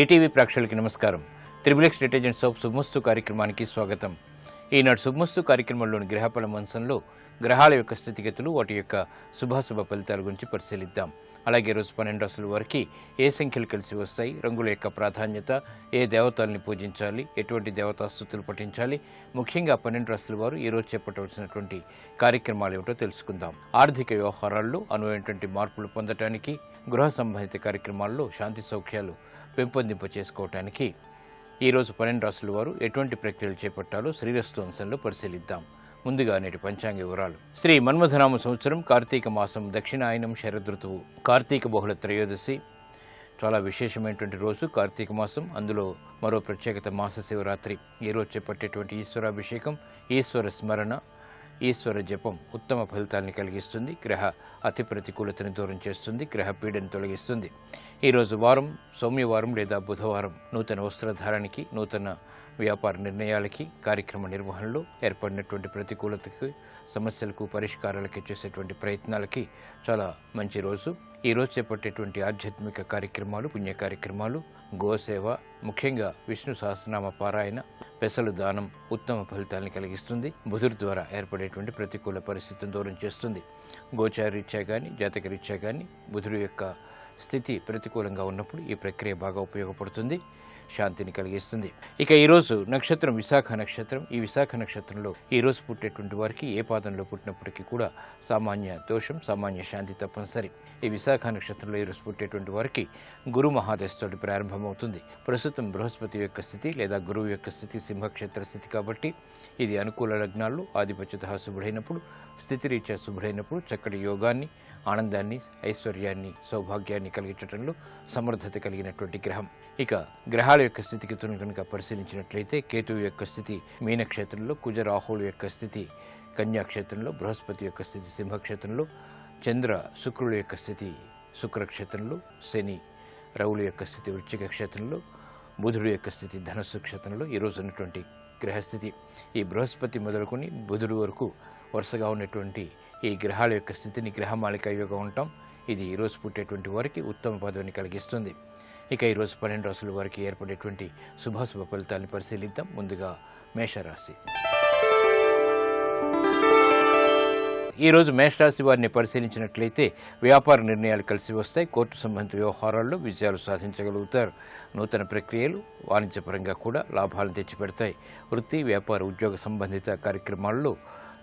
ETV ప్రేక్షకులకి నమస్కారం. Triple detergents of శుభమస్తు కార్యక్రమానికి స్వాగతం. ఈనాడు శుభమస్తు కార్యక్రమంలోని గ్రహఫల మంచంలో గ్రహాల యొక్క స్థితిగతులు, వాటి యొక్క శుభాశుభ ఫలితాల గురించి పరిశీలిద్దాం. అలాగే రోజు 12 రాశుల వారికి ఏ సంఖ్యలు కలిసి వస్తాయి, రంగుల యొక్క ప్రాధాన్యత, ఏ దేవతల్ని పూజించాలి, ఎటువంటి దేవతాస్తుతులు పఠించాలి, ముఖ్యంగా 12 రాశుల వారు ఈరోజు చేపట్టవలసినటువంటి కార్యక్రమాలు ఏమిటో తెలుసుకుందాం. ఆర్థిక వ్యవహారాల్లో అనువైనటువంటి మార్పులు పొందటానికి, గృహ సంబంధిత కార్యక్రమాల్లో శాంతి సౌఖ్యాలు పెంపొందింప చేసుకోవటానికి ఈరోజు 12 రాశుల వారు ఎటువంటి ప్రక్రియలు చేపట్టాలో శ్రీరస్తు అంశంలో పరిశీలిద్దాం. ముందుగా నేటి పంచాంగ వివరాలు. శ్రీ మన్మథనామ సంవత్సరం కార్తీక మాసం దక్షిణాయనం శరదృతువు కార్తీక బహుళ త్రయోదశి. చాలా విశేషమైనటువంటి రోజు కార్తీక మాసం. అందులో మరో ప్రత్యేకత మాస శివరాత్రి. ఈరోజు చేపట్టేటువంటి ఈశ్వరాభిషేకం, ఈశ్వర స్మరణ, ఈశ్వర జపం ఉత్తమ ఫలితాలను కలిగిస్తుంది. గ్రహ అతి ప్రతికూలతను దూరం చేస్తుంది, గ్రహ పీడను తొలగిస్తుంది. ఈరోజు వారం సౌమ్యవారం లేదా బుధవారం. నూతన వస్త్రధారణకి, నూతన వ్యాపార నిర్ణయాలకి, కార్యక్రమ నిర్వహణలో ఏర్పడినటువంటి ప్రతికూలతకి, సమస్యలకు పరిష్కారాలకి చేసేటువంటి ప్రయత్నాలకి చాలా మంచి రోజు. ఈరోజు చేపట్టేటువంటి ఆధ్యాత్మిక కార్యక్రమాలు, పుణ్య కార్యక్రమాలు, గోసేవ, ముఖ్యంగా విష్ణు సహస్రనామ పారాయణ, పెసలు దానం ఉత్తమ ఫలితాలను కలిగిస్తుంది. బుధుడి ద్వారా ఏర్పడేటువంటి ప్రతికూల పరిస్థితిని దూరం చేస్తుంది. గోచారీత్యా కానీ, జాతకరీత్యా కానీ బుధుడి యొక్క స్థితి ప్రతికూలంగా ఉన్నప్పుడు ఈ ప్రక్రియ బాగా ఉపయోగపడుతుంది, శాంతిని కలిగిస్తుంది. ఇక ఈరోజు నక్షత్రం విశాఖ నక్షత్రం. ఈ విశాఖ నక్షత్రంలో ఈరోజు పుట్టేటువంటి వారికి ఏ పాదంలో పుట్టినప్పటికీ కూడా సామాన్య దోషం, సామాన్య శాంతి తప్పనిసరి. ఈ విశాఖ నక్షత్రంలో ఈరోజు పుట్టేటువంటి వారికి గురు మహాదశతోటి ప్రారంభమవుతుంది. ప్రస్తుతం బృహస్పతి యొక్క స్థితి లేదా గురువు యొక్క స్థితి సింహక్షేత్ర స్థితి కాబట్టి ఇది అనుకూల లగ్నాల్లో ఆధిపత్యత శుభుడైనప్పుడు, స్థితిరీత్యా శుభుడైనప్పుడు చక్కటి యోగాన్ని, ఆనందాన్ని, ఐశ్వర్యాన్ని, సౌభాగ్యాన్ని కలిగించడంలో సమర్థత కలిగినటువంటి గ్రహం. ఇక గ్రహాల యొక్క స్థితిగతులను కనుక పరిశీలించినట్లయితే కేతువు యొక్క స్థితి మీనక్షేత్రంలో, కుజ రాహువుల యొక్క స్థితి కన్యాక్షేత్రంలో, బృహస్పతి యొక్క స్థితి సింహక్షేత్రంలో, చంద్ర శుక్రుల యొక్క స్థితి శుక్రక్షేత్రంలో, శని రవుల యొక్క స్థితి వృశ్చిక క్షేత్రంలో, బుధుడు యొక్క స్థితి ధనస్సు క్షేత్రంలో ఈరోజు ఉన్నటువంటి గ్రహస్థితి. ఈ బృహస్పతి మొదలుకొని బుధుడు వరకు వరుసగా ఉన్నటువంటి ఈ గ్రహాల యొక్క స్థితిని గ్రహమాలిక యోగం ఉంటాం. ఇది ఈరోజు పుట్టేటువంటి వారికి ఉత్తమ పదవిని కలిగిస్తుంది. ఇక ఈరోజు 12 రాశుల వారికి ఏర్పడేటువంటి శుభాశుభ ఫలితాలను పరిశీలిద్దాం. ముందుగా మేషరాశి. ఈరోజు మేషరాశి వారిని పరిశీలించినట్లయితే వ్యాపార నిర్ణయాలు కలిసి వస్తాయి. కోర్టు సంబంధిత వ్యవహారాల్లో విజయాలు సాధించగలుగుతారు. నూతన ప్రక్రియలు వాణిజ్యపరంగా కూడా లాభాలను తెచ్చిపెడతాయి. వృత్తి, వ్యాపార, ఉద్యోగ సంబంధిత కార్యక్రమాల్లో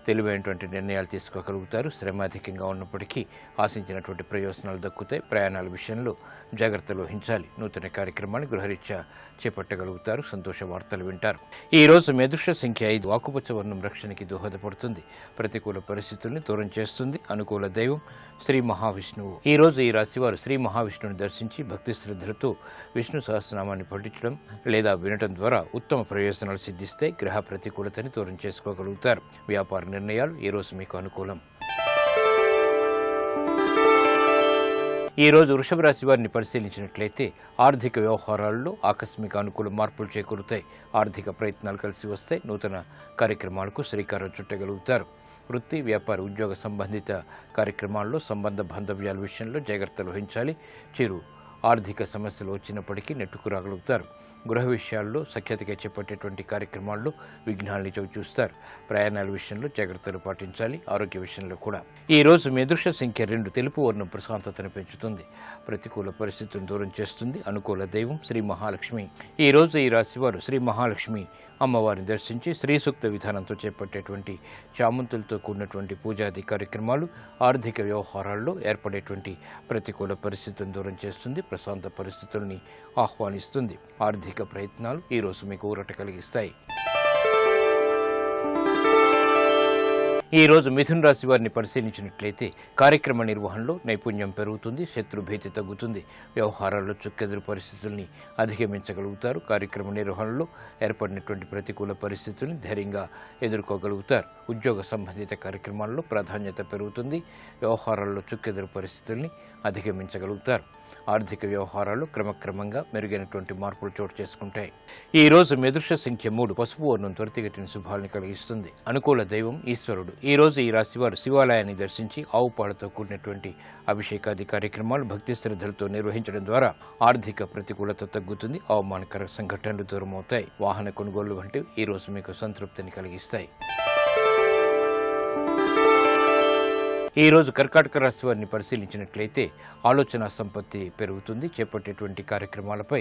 తెలివైనటువంటి నిర్ణయాలు తీసుకోగలుగుతారు. శ్రమ అధికంగా ఉన్నప్పటికీ ఆశించినటువంటి ప్రయోజనాలు దక్కుతాయి. ప్రయాణాల విషయంలో జాగ్రత్తలు వహించాలి. నూతన కార్యక్రమాన్ని గృహరీత్యా చేపట్టగలుగుతారు. సంతోష వార్తలు వింటారు. ఈ రోజు మీ అదృష్ట సంఖ్య 5. ఆకుపచ్చ వర్ణం రక్షణకి దోహదపడుతుంది. ప్రతికూల పరిస్థితుల్ని దూరం చేస్తుంది. అనుకూల దైవం శ్రీ మహావిష్ణువు. ఈ రోజు ఈ రాశి వారు శ్రీ మహావిష్ణువుని దర్శించి భక్తి శ్రద్ధలతో విష్ణు సహస్రనామాన్ని పఠించడం లేదా వినటం ద్వారా ఉత్తమ ప్రయోజనాలు సిద్ధిస్తాయి. గ్రహ ప్రతికూలతని దూరం చేసుకోగలుగుతారు. వ్యాపార నిర్ణయాలు ఈ రోజు మీకు అనుకూలం. ఈ రోజు వృషభ రాశి వారిని పరిశీలించినట్లయితే ఆర్థిక వ్యవహారాల్లో ఆకస్మిక అనుకూల మార్పులు చేకూరుతాయి. ఆర్థిక ప్రయత్నాలు కలిసి వస్తాయి. నూతన కార్యక్రమాలకు శ్రీకారం చుట్టగలుగుతారు. వృత్తి, వ్యాపార, ఉద్యోగ సంబంధిత కార్యక్రమాల్లో సంబంధ బాంధవ్యాల విషయంలో జాగ్రత్తలు వహించాలి. చిరు ఆర్థిక సమస్యలు వచ్చినప్పటికీ నెట్టుకు రాగలుగుతారు. గృహ విషయాల్లో సఖ్యతగా చేపట్టేటువంటి కార్యక్రమాల్లో విఘ్నాలని చవిచూస్తారు. ప్రయాణాల విషయంలో జాగ్రత్తలు పాటించాలి. ఆరోగ్య విషయంలో కూడా. ఈ రోజు మీ అదృష్ట సంఖ్య 2. తెలుపు వర్ణం ప్రశాంతతను పెంచుతుంది. ప్రతికూల పరిస్థితులను దూరం చేస్తుంది. అనుకూల దైవం శ్రీ మహాలక్ష్మి. ఈ రోజు ఈ రాశి వారు శ్రీ మహాలక్ష్మి అమ్మవారిని దర్శించి శ్రీ సూక్త విధానంతో చేపట్టేటువంటి చామంతులతో కూడినటువంటి పూజాది కార్యక్రమాలు ఆర్థిక వ్యవహారాల్లో ఏర్పడేటువంటి ప్రతికూల పరిస్థితులను దూరం చేస్తుంది. ప్రశాంత పరిస్థితుల్ని ఆహ్వానిస్తుంది. ఆర్థిక ప్రయత్నాలు ఈరోజు మీకు ఊరట కలిగిస్తాయి. ఈ రోజు మిథున రాశి వారిని పరిశీలించినట్లయితే కార్యక్రమ నిర్వహణలో నైపుణ్యం పెరుగుతుంది. శత్రుభీతి తగ్గుతుంది. వ్యవహారాల్లో చుక్కెదురు పరిస్థితుల్ని అధిగమించగలుగుతారు. కార్యక్రమ నిర్వహణలో ఏర్పడినటువంటి ప్రతికూల పరిస్థితుల్ని ధైర్యంగా ఎదుర్కోగలుగుతారు. ఉద్యోగ సంబంధిత కార్యక్రమాల్లో ప్రాధాన్యత పెరుగుతుంది. వ్యవహారాల్లో చుక్కెదురు పరిస్థితుల్ని అధిగమించగలుగుతారు. ఆర్థిక వ్యవహారాలు క్రమక్రమంగా మెరుగైనటువంటి మార్పులు చోటు చేసుకుంటాయి. ఈ రోజు మీ అదృష్ట సంఖ్య 3, పసుపు వర్ణం త్వరితగతిన శుభాలను కలిగిస్తుంది. అనుకూల దైవం ఈశ్వరుడు. ఈ రోజు ఈ రాశివారు శివాలయాన్ని దర్శించి ఆవు పాలతో కూడినటువంటి అభిషేకాది కార్యక్రమాలు భక్తి శ్రద్ధలతో నిర్వహించడం ద్వారా ఆర్థిక ప్రతికూలత తగ్గుతుంది. అవమానకర సంఘటనలు దూరమవుతాయి. వాహన కొనుగోళ్లు వంటివి ఈ రోజు మీకు సంతృప్తిని కలిగిస్తాయి. ఈ రోజు కర్కాటక రాశి వారిని పరిశీలించినట్లయితే ఆలోచన సంపత్తి పెరుగుతుంది. చేపట్టేటువంటి కార్యక్రమాలపై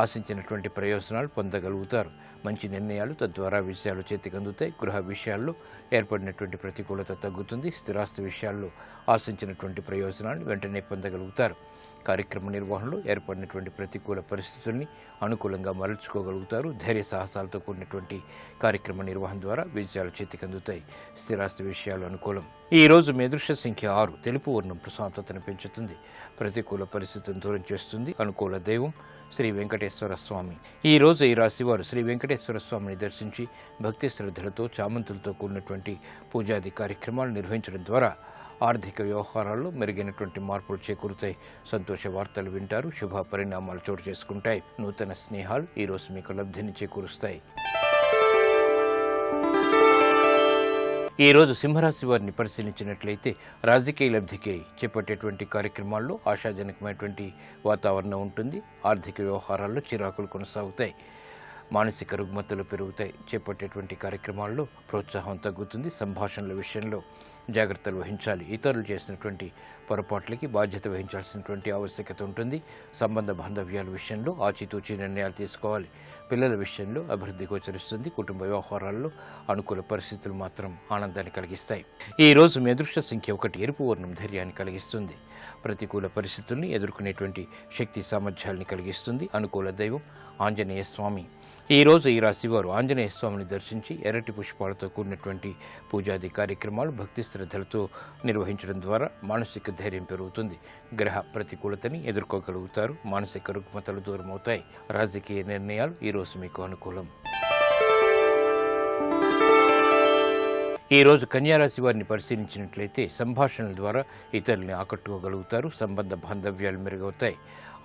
ఆశించినటువంటి ప్రయోజనాలు పొందగలుగుతారు. మంచి నిర్ణయాలు తద్వారా విషయాలు చేతికి అందుతాయి. గృహ విషయాల్లో ఏర్పడినటువంటి ప్రతికూలత తగ్గుతుంది. స్థిరాస్తి విషయాల్లో ఆశించినటువంటి ప్రయోజనాలు వెంటనే పొందగలుగుతారు. కార్యక్రమ నిర్వహణలో ఏర్పడినటువంటి ప్రతికూల పరిస్థితుల్ని అనుకూలంగా మరల్చుకోగలుగుతారు. ధైర్య సాహసాలతో కూడినటువంటి కార్యక్రమ నిర్వహణ ద్వారా విజయాలు చేతికి అందుతాయి. స్థిరాస్తి విషయాలు అనుకూలం. ఈ రోజు మీ అదృష్ట సంఖ్య 6, తెలుపు వర్ణం ప్రశాంతతను పెంచుతుంది. ప్రతికూల పరిస్థితులను దూరం చేస్తుంది. అనుకూల దైవం శ్రీ వెంకటేశ్వర స్వామి. ఈ రోజు ఈ రాశివారు శ్రీ వెంకటేశ్వర స్వామిని దర్శించి భక్తి శ్రద్ధలతో చామంతులతో కూడినటువంటి పూజాది కార్యక్రమాలు నిర్వహించడం ద్వారా ఆర్థిక వ్యవహారాల్లో మెరుగైనటువంటి మార్పులు చేకూరుతాయి. సంతోష వార్తలు వింటారు. శుభ పరిణామాలు చోటు చేసుకుంటాయి. నూతన స్నేహాలు ఈ రోజు మీకు లబ్ధిని చేకూరుస్తాయి. ఈ రోజు సింహరాశి వారిని పరిశీలించినట్లయితే రాజకీయ లబ్ధికి చేపట్టేటువంటి కార్యక్రమాల్లో ఆశాజనకమైనటువంటి వాతావరణం ఉంటుంది. ఆర్థిక వ్యవహారాల్లో చిరాకులు కొనసాగుతాయి. మానసిక రుగ్మతలు పెరుగుతాయి. చేపట్టేటువంటి కార్యక్రమాల్లో ప్రోత్సాహం తగ్గుతుంది. సంభాషణల విషయంలో జాగ్రత్తలు వహించాలి. ఇతరులు చేసినటువంటి పొరపాట్లకి బాధ్యత వహించాల్సినటువంటి ఆవశ్యకత ఉంటుంది. సంబంధ బాంధవ్యాల విషయంలో ఆచితూచి నిర్ణయాలు తీసుకోవాలి. పిల్లల విషయంలో అభివృద్ధి గోచరిస్తుంది. కుటుంబ వ్యవహారాల్లో అనుకూల పరిస్థితులు మాత్రం ఆనందాన్ని కలిగిస్తాయి. ఈ రోజు మీ అదృష్ట సంఖ్య 1, ఎరుపు వర్ణం ధైర్యాన్ని కలిగిస్తుంది. ప్రతికూల పరిస్థితుల్ని ఎదుర్కొనేటువంటి శక్తి సామర్థ్యాల్ని కలిగిస్తుంది. అనుకూల దైవం ఆంజనేయ స్వామి. ఈ రోజు ఈ రాశివారు ఆంజనేయ స్వామిని దర్శించి ఎర్రటి పుష్పాలతో కూడినటువంటి పూజాది కార్యక్రమాలు భక్తి శ్రద్ధలతో నిర్వహించడం ద్వారా మానసిక ధైర్యం పెరుగుతుంది. గ్రహ ప్రతికూలతని ఎదుర్కోగలుగుతారు. మానసిక రుగ్మతలు దూరమవుతాయి. రాజకీయ నిర్ణయాలు ఈ రోజు మీకు అనుకూలం. ఈ రోజు కన్యారాశి వారిని పరిశీలించినట్లయితే సంభాషణల ద్వారా ఇతరుల్ని ఆకట్టుకోగలుగుతారు. సంబంధ బాంధవ్యాలు మెరుగవుతాయి.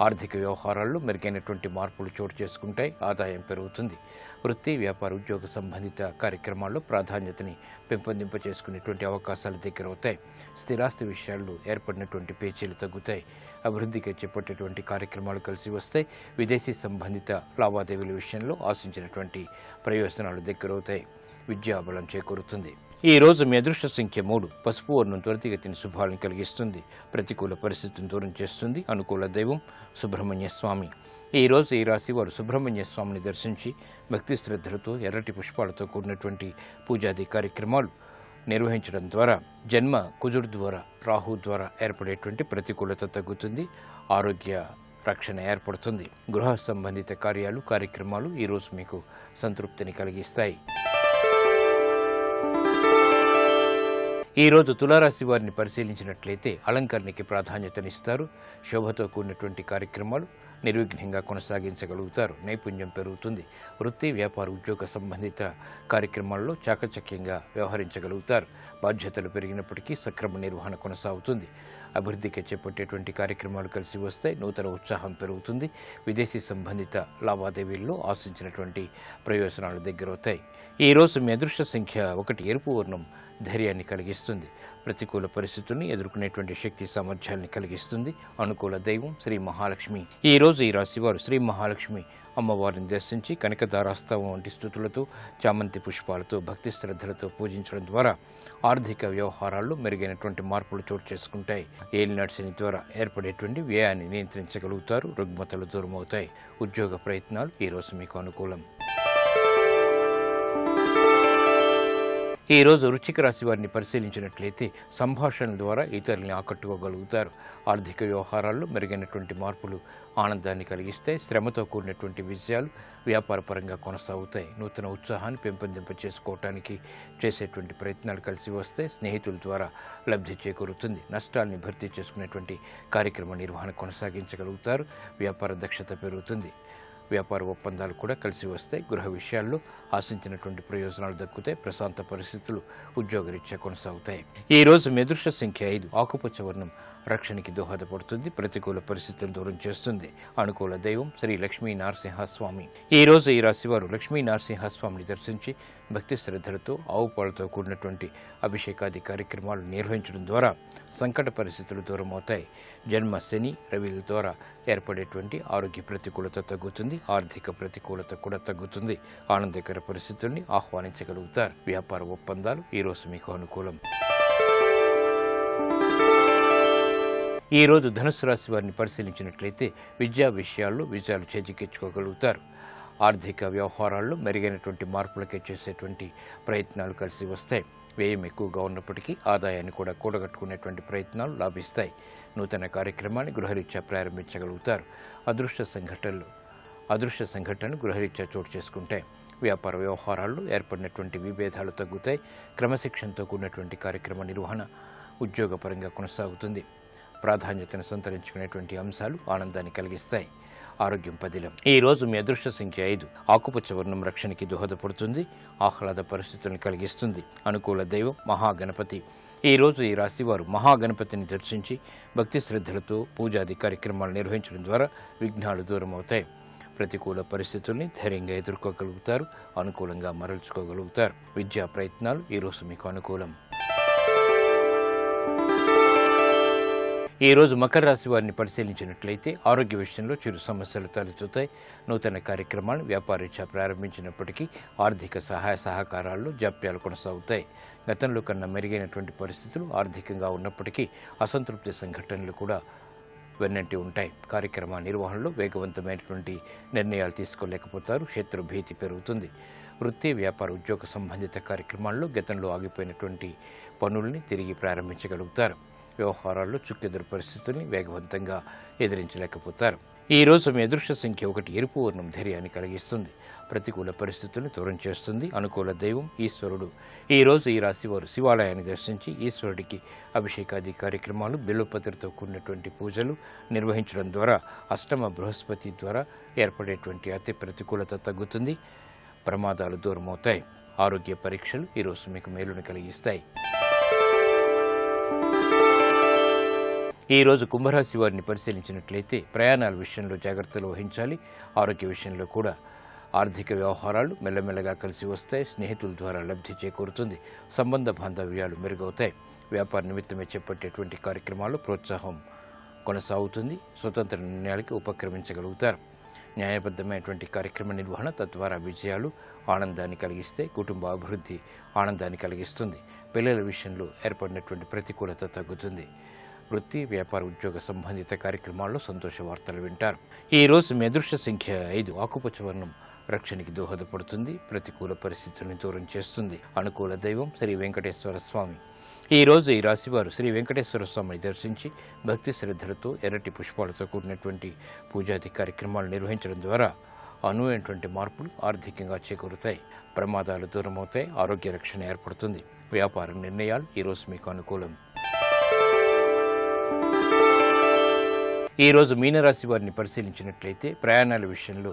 ఆర్థిక వ్యవహారాల్లో మెరుగైనటువంటి మార్పులు చోటు చేసుకుంటాయి. ఆదాయం పెరుగుతుంది. వృత్తి, వ్యాపార, ఉద్యోగ సంబంధిత కార్యక్రమాల్లో ప్రాధాన్యతని పెంపొందింప చేసుకునేటువంటి అవకాశాలు దగ్గరవుతాయి. స్థిరాస్తి విషయాల్లో ఏర్పడినటువంటి పేచీలు తగ్గుతాయి. అభివృద్ధికి చేపట్టేటువంటి కార్యక్రమాలు కలిసి వస్తాయి. విదేశీ సంబంధిత లావాదేవీల విషయంలో ఆశించినటువంటి ప్రయోజనాలు దగ్గరవుతాయి. విద్యాబలం చేకూరుతుంది. ఈ రోజు మీ అదృష్ట సంఖ్య 3, పసుపు వర్ణం త్వరితగతిన శుభాలను కలిగిస్తుంది. ప్రతికూల పరిస్థితిని దూరం చేస్తుంది. అనుకూల దైవం సుబ్రహ్మణ్య స్వామి. ఈ రోజు ఈ రాశి వారు సుబ్రహ్మణ్య స్వామిని దర్శించి భక్తి శ్రద్ధలతో ఎర్రటి పుష్పాలతో కూడినటువంటి పూజాది కార్యక్రమాలు నిర్వహించడం ద్వారా జన్మ కుజుడు ద్వారా, రాహు ద్వారా ఏర్పడేటువంటి ప్రతికూలత తగ్గుతుంది. ఆరోగ్య రక్షణ ఏర్పడుతుంది. గృహ సంబంధిత కార్యక్రమాలు ఈ రోజు మీకు సంతృప్తిని కలిగిస్తాయి. ఈ రోజు తులారాశి వారిని పరిశీలించినట్లయితే అలంకరణకి ప్రాధాన్యతనిస్తారు. శోభతో కూడినటువంటి కార్యక్రమాలు నిర్విఘ్నంగా కొనసాగించగలుగుతారు. నైపుణ్యం పెరుగుతుంది. వృత్తి, వ్యాపార, ఉద్యోగ సంబంధిత కార్యక్రమాల్లో చాకచక్యంగా వ్యవహరించగలుగుతారు. బాధ్యతలు పెరిగినప్పటికీ సక్రమ నిర్వహణ కొనసాగుతుంది. అభివృద్ధికి చేపట్టేటువంటి కార్యక్రమాలు కలిసి వస్తాయి. నూతన ఉత్సాహం పెరుగుతుంది. విదేశీ సంబంధిత లావాదేవీల్లో ఆశించినటువంటి ప్రయోజనాలు దగ్గరవుతాయి. ఈ రోజు మీ అదృష్ట సంఖ్య 1, ఎరుపు వర్ణం ధైర్యాన్ని కలిగిస్తుంది. ప్రతికూల పరిస్థితుల్ని ఎదుర్కొనేటువంటి శక్తి సామర్థ్యాన్ని కలిగిస్తుంది. అనుకూల దైవం శ్రీ మహాలక్ష్మి. ఈ రోజు ఈ రాశివారు శ్రీ మహాలక్ష్మి అమ్మవారిని దర్శించి కనకదారాస్తవం వంటి స్తుతులతో, చామంతి పుష్పాలతో, భక్తి శ్రద్ధలతో పూజించడం ద్వారా ఆర్థిక వ్యవహారాల్లో మెరుగైనటువంటి మార్పులు చోటు చేసుకుంటాయి. ఏలినాటి శని ద్వారా ఏర్పడేటువంటి వ్యయాన్ని నియంత్రించగలుగుతారు. రుగ్మతలు దూరమవుతాయి. ఉద్యోగ ప్రయత్నాలు ఈ రోజు మీకు అనుకూలం. ఈ రోజు వృశ్చిక రాశి వారిని పరిశీలించినట్లయితే సంభాషణ ద్వారా ఇతరుల్ని ఆకట్టుకోగలుగుతారు. ఆర్థిక వ్యవహారాల్లో మెరుగైనటువంటి మార్పులు ఆనందాన్ని కలిగిస్తాయి. శ్రమతో కూడినటువంటి విజయాలు వ్యాపారపరంగా కొనసాగుతాయి. నూతన ఉత్సాహాన్ని పెంపొందింప చేసుకోవటానికి చేసేటువంటి ప్రయత్నాలు కలిసి వస్తాయి. స్నేహితుల ద్వారా లబ్ధి చేకూరుతుంది. నష్టాల్ని భర్తీ చేసుకునేటువంటి కార్యక్రమ నిర్వహణ కొనసాగించగలుగుతారు. వ్యాపార దక్షత పెరుగుతుంది. వ్యాపార ఒప్పందాలు కూడా కలిసి వస్తాయి. గృహ విషయాల్లో ఆశించినటువంటి ప్రయోజనాలు దక్కుతాయి. ప్రశాంత పరిస్థితులు ఉద్యోగరీత్యా కొనసాగుతాయి. ఈ రోజు మీ అదృష్ట సంఖ్య 5, ఆకుపచ్చ వర్ణం రక్షణకి దోహదపడుతుంది, ప్రతికూల పరిస్థితులను దూరం చేస్తుంది. అనుకూల దైవం శ్రీ లక్ష్మీ నరసింహస్వామి. ఈ రోజు ఈ రాశివారు లక్ష్మీ నరసింహస్వామిని దర్శించి భక్తి శ్రద్ధలతో ఆవు పాలతో కూడినటువంటి అభిషేకాది కార్యక్రమాలు నిర్వహించడం ద్వారా సంకట పరిస్థితులు దూరం అవుతాయి. జన్మ శని రవిల ద్వారా ఏర్పడేటువంటి ఆరోగ్య ప్రతికూలత తగ్గుతుంది, ఆర్థిక ప్రతికూలత కూడా తగ్గుతుంది. ఆనందకర పరిస్థితుల్ని ఆహ్వానించగలుగుతారు. వ్యాపార ఒప్పందాలు ఈ రోజు మీకు అనుకూలం. ఈ రోజు ధనుసు రాశి వారిని పరిశీలించినట్లయితే విద్యా విషయాల్లో విజయాలు చేజిక్కించుకోగలుగుతారు. ఆర్థిక వ్యవహారాల్లో మెరుగైనటువంటి మార్పులకే చేసేటువంటి ప్రయత్నాలు కలిసి వస్తాయి. వ్యయం ఎక్కువగా ఉన్నప్పటికీ ఆదాయాన్ని కూడా కూడగట్టుకునేటువంటి ప్రయత్నాలు లాభిస్తాయి. నూతన కార్యక్రమాన్ని గృహరీత్యా ప్రారంభించగలుగుతారు. అదృష్ట సంఘటనలు గృహరీత్యా చోటు చేసుకుంటాయి. వ్యాపార వ్యవహారాల్లో ఏర్పడినటువంటి విభేదాలు తగ్గుతాయి. క్రమశిక్షణతో కూడినటువంటి కార్యక్రమ నిర్వహణ ఉద్యోగపరంగా కొనసాగుతుంది. ప్రాధాన్యతను సంతరించుకునేటువంటి అంశాలు ఆనందాన్ని కలిగిస్తాయి. ఆరోగ్యం పదిలం. ఈ రోజు మీ అదృష్ట సంఖ్య 5. ఆకుపచ్చ వర్ణం రక్షణకి దోహదపడుతుంది, ఆహ్లాద పరిస్థితులను కలిగిస్తుంది. అనుకూల దైవం మహాగణపతి. ఈ రోజు ఈ రాశివారు మహాగణపతిని దర్శించి భక్తి శ్రద్ధలతో పూజాది కార్యక్రమాలు నిర్వహించడం ద్వారా విఘ్నాలు దూరం అవుతాయి. ప్రతికూల పరిస్థితుల్ని ధైర్యంగా ఎదుర్కోగలుగుతారు, అనుకూలంగా మరల్చుకోగలుగుతారు. విద్యా ప్రయత్నాలు ఈ రోజు మీకు అనుకూలం. ఈ రోజు మకర రాశి వారిని పరిశీలించినట్లయితే ఆరోగ్య విషయంలో చిరు సమస్యలు తలెత్తుతాయి. నూతన కార్యక్రమాలు వ్యాపారీత్యా ప్రారంభించినప్పటికీ ఆర్థిక సహాయ సహకారాల్లో జాప్యాలు కొనసాగుతాయి. గతంలో కన్నా మెరుగైనటువంటి పరిస్థితులు ఆర్థికంగా ఉన్నప్పటికీ అసంతృప్తి సంఘటనలు కూడా వెన్నంటి ఉంటాయి. కార్యక్రమ నిర్వహణలో వేగవంతమైనటువంటి నిర్ణయాలు తీసుకోలేకపోతారు. శత్రు భీతి పెరుగుతుంది. వృత్తి వ్యాపార ఉద్యోగ సంబంధిత కార్యక్రమాల్లో గతంలో ఆగిపోయినటువంటి పనుల్ని తిరిగి ప్రారంభించగలుగుతారు. వ్యవహారాల్లో చుక్కెదురు పరిస్థితుల్ని వేగవంతంగా ఎదిరించలేకపోతారు. ఈ రోజు మీ అదృష్ట సంఖ్య 1. ఎరుపు వర్ణం ధైర్యాన్ని కలిగిస్తుంది, ప్రతికూల పరిస్థితులను దూరం చేస్తుంది. అనుకూల దైవం ఈశ్వరుడు. ఈ రోజు ఈ రాశివారు శివాలయాన్ని దర్శించి ఈశ్వరుడికి అభిషేకాది కార్యక్రమాలు బిల్వపత్రితో కూడినటువంటి పూజలు నిర్వహించడం ద్వారా అష్టమ బృహస్పతి ద్వారా ఏర్పడేటువంటి అతి ప్రతికూలత తగ్గుతుంది, ప్రమాదాలు దూరమవుతాయి. ఆరోగ్య పరీక్షలు ఈరోజు మీకు మేలును కలిగిస్తాయి. ఈ రోజు కుంభరాశి వారిని పరిశీలించినట్లయితే ప్రయాణాల విషయంలో జాగ్రత్తలు వహించాలి. ఆరోగ్య విషయంలో కూడా ఆర్థిక వ్యవహారాలు మెల్లమెల్లగా కలిసి వస్తాయి. స్నేహితుల ద్వారా లబ్ధి చేకూరుతుంది. సంబంధ బాంధవ్యాలు మెరుగవుతాయి. వ్యాపార నిమిత్తమే చేపట్టేటువంటి కార్యక్రమాలు ప్రోత్సాహం కొనసాగుతుంది. స్వతంత్ర నిర్ణయాలకి ఉపక్రమించగలుగుతారు. న్యాయబద్ధమైనటువంటి కార్యక్రమ నిర్వహణ తద్వారా విజయాలు ఆనందాన్ని కలిగిస్తాయి. కుటుంబ అభివృద్ధి ఆనందాన్ని కలిగిస్తుంది. పిల్లల విషయంలో ఏర్పడినటువంటి ప్రతికూలత తగ్గుతుంది. వృత్తి వ్యాపార ఉద్యోగ సంబంధిత కార్యక్రమాల్లో సంతోష వార్తలు వింటారు. ఈ రోజు మీ అదృష్ట సంఖ్య 5. ఆకుపచ్చ వర్ణం రక్షణకి దోహదపడుతుంది, ప్రతికూల పరిస్థితులను దూరం చేస్తుంది. అనుకూల దైవం శ్రీ వెంకటేశ్వర స్వామి. ఈ రోజు ఈ రాశివారు శ్రీ వెంకటేశ్వర స్వామిని దర్శించి భక్తి శ్రద్ధలతో ఎర్రటి పుష్పాలతో కూడినటువంటి పూజాది కార్యక్రమాలు నిర్వహించడం ద్వారా అనువైనటువంటి మార్పులు ఆర్థికంగా చేకూరుతాయి. ప్రమాదాలు దూరమవుతాయి. ఆరోగ్య రక్షణ ఏర్పడుతుంది. వ్యాపార నిర్ణయాలు ఈరోజు మీకు అనుకూలం. ఈ రోజు మీనరాశి వారిని పరిశీలించినట్లయితే ప్రయాణాల విషయంలో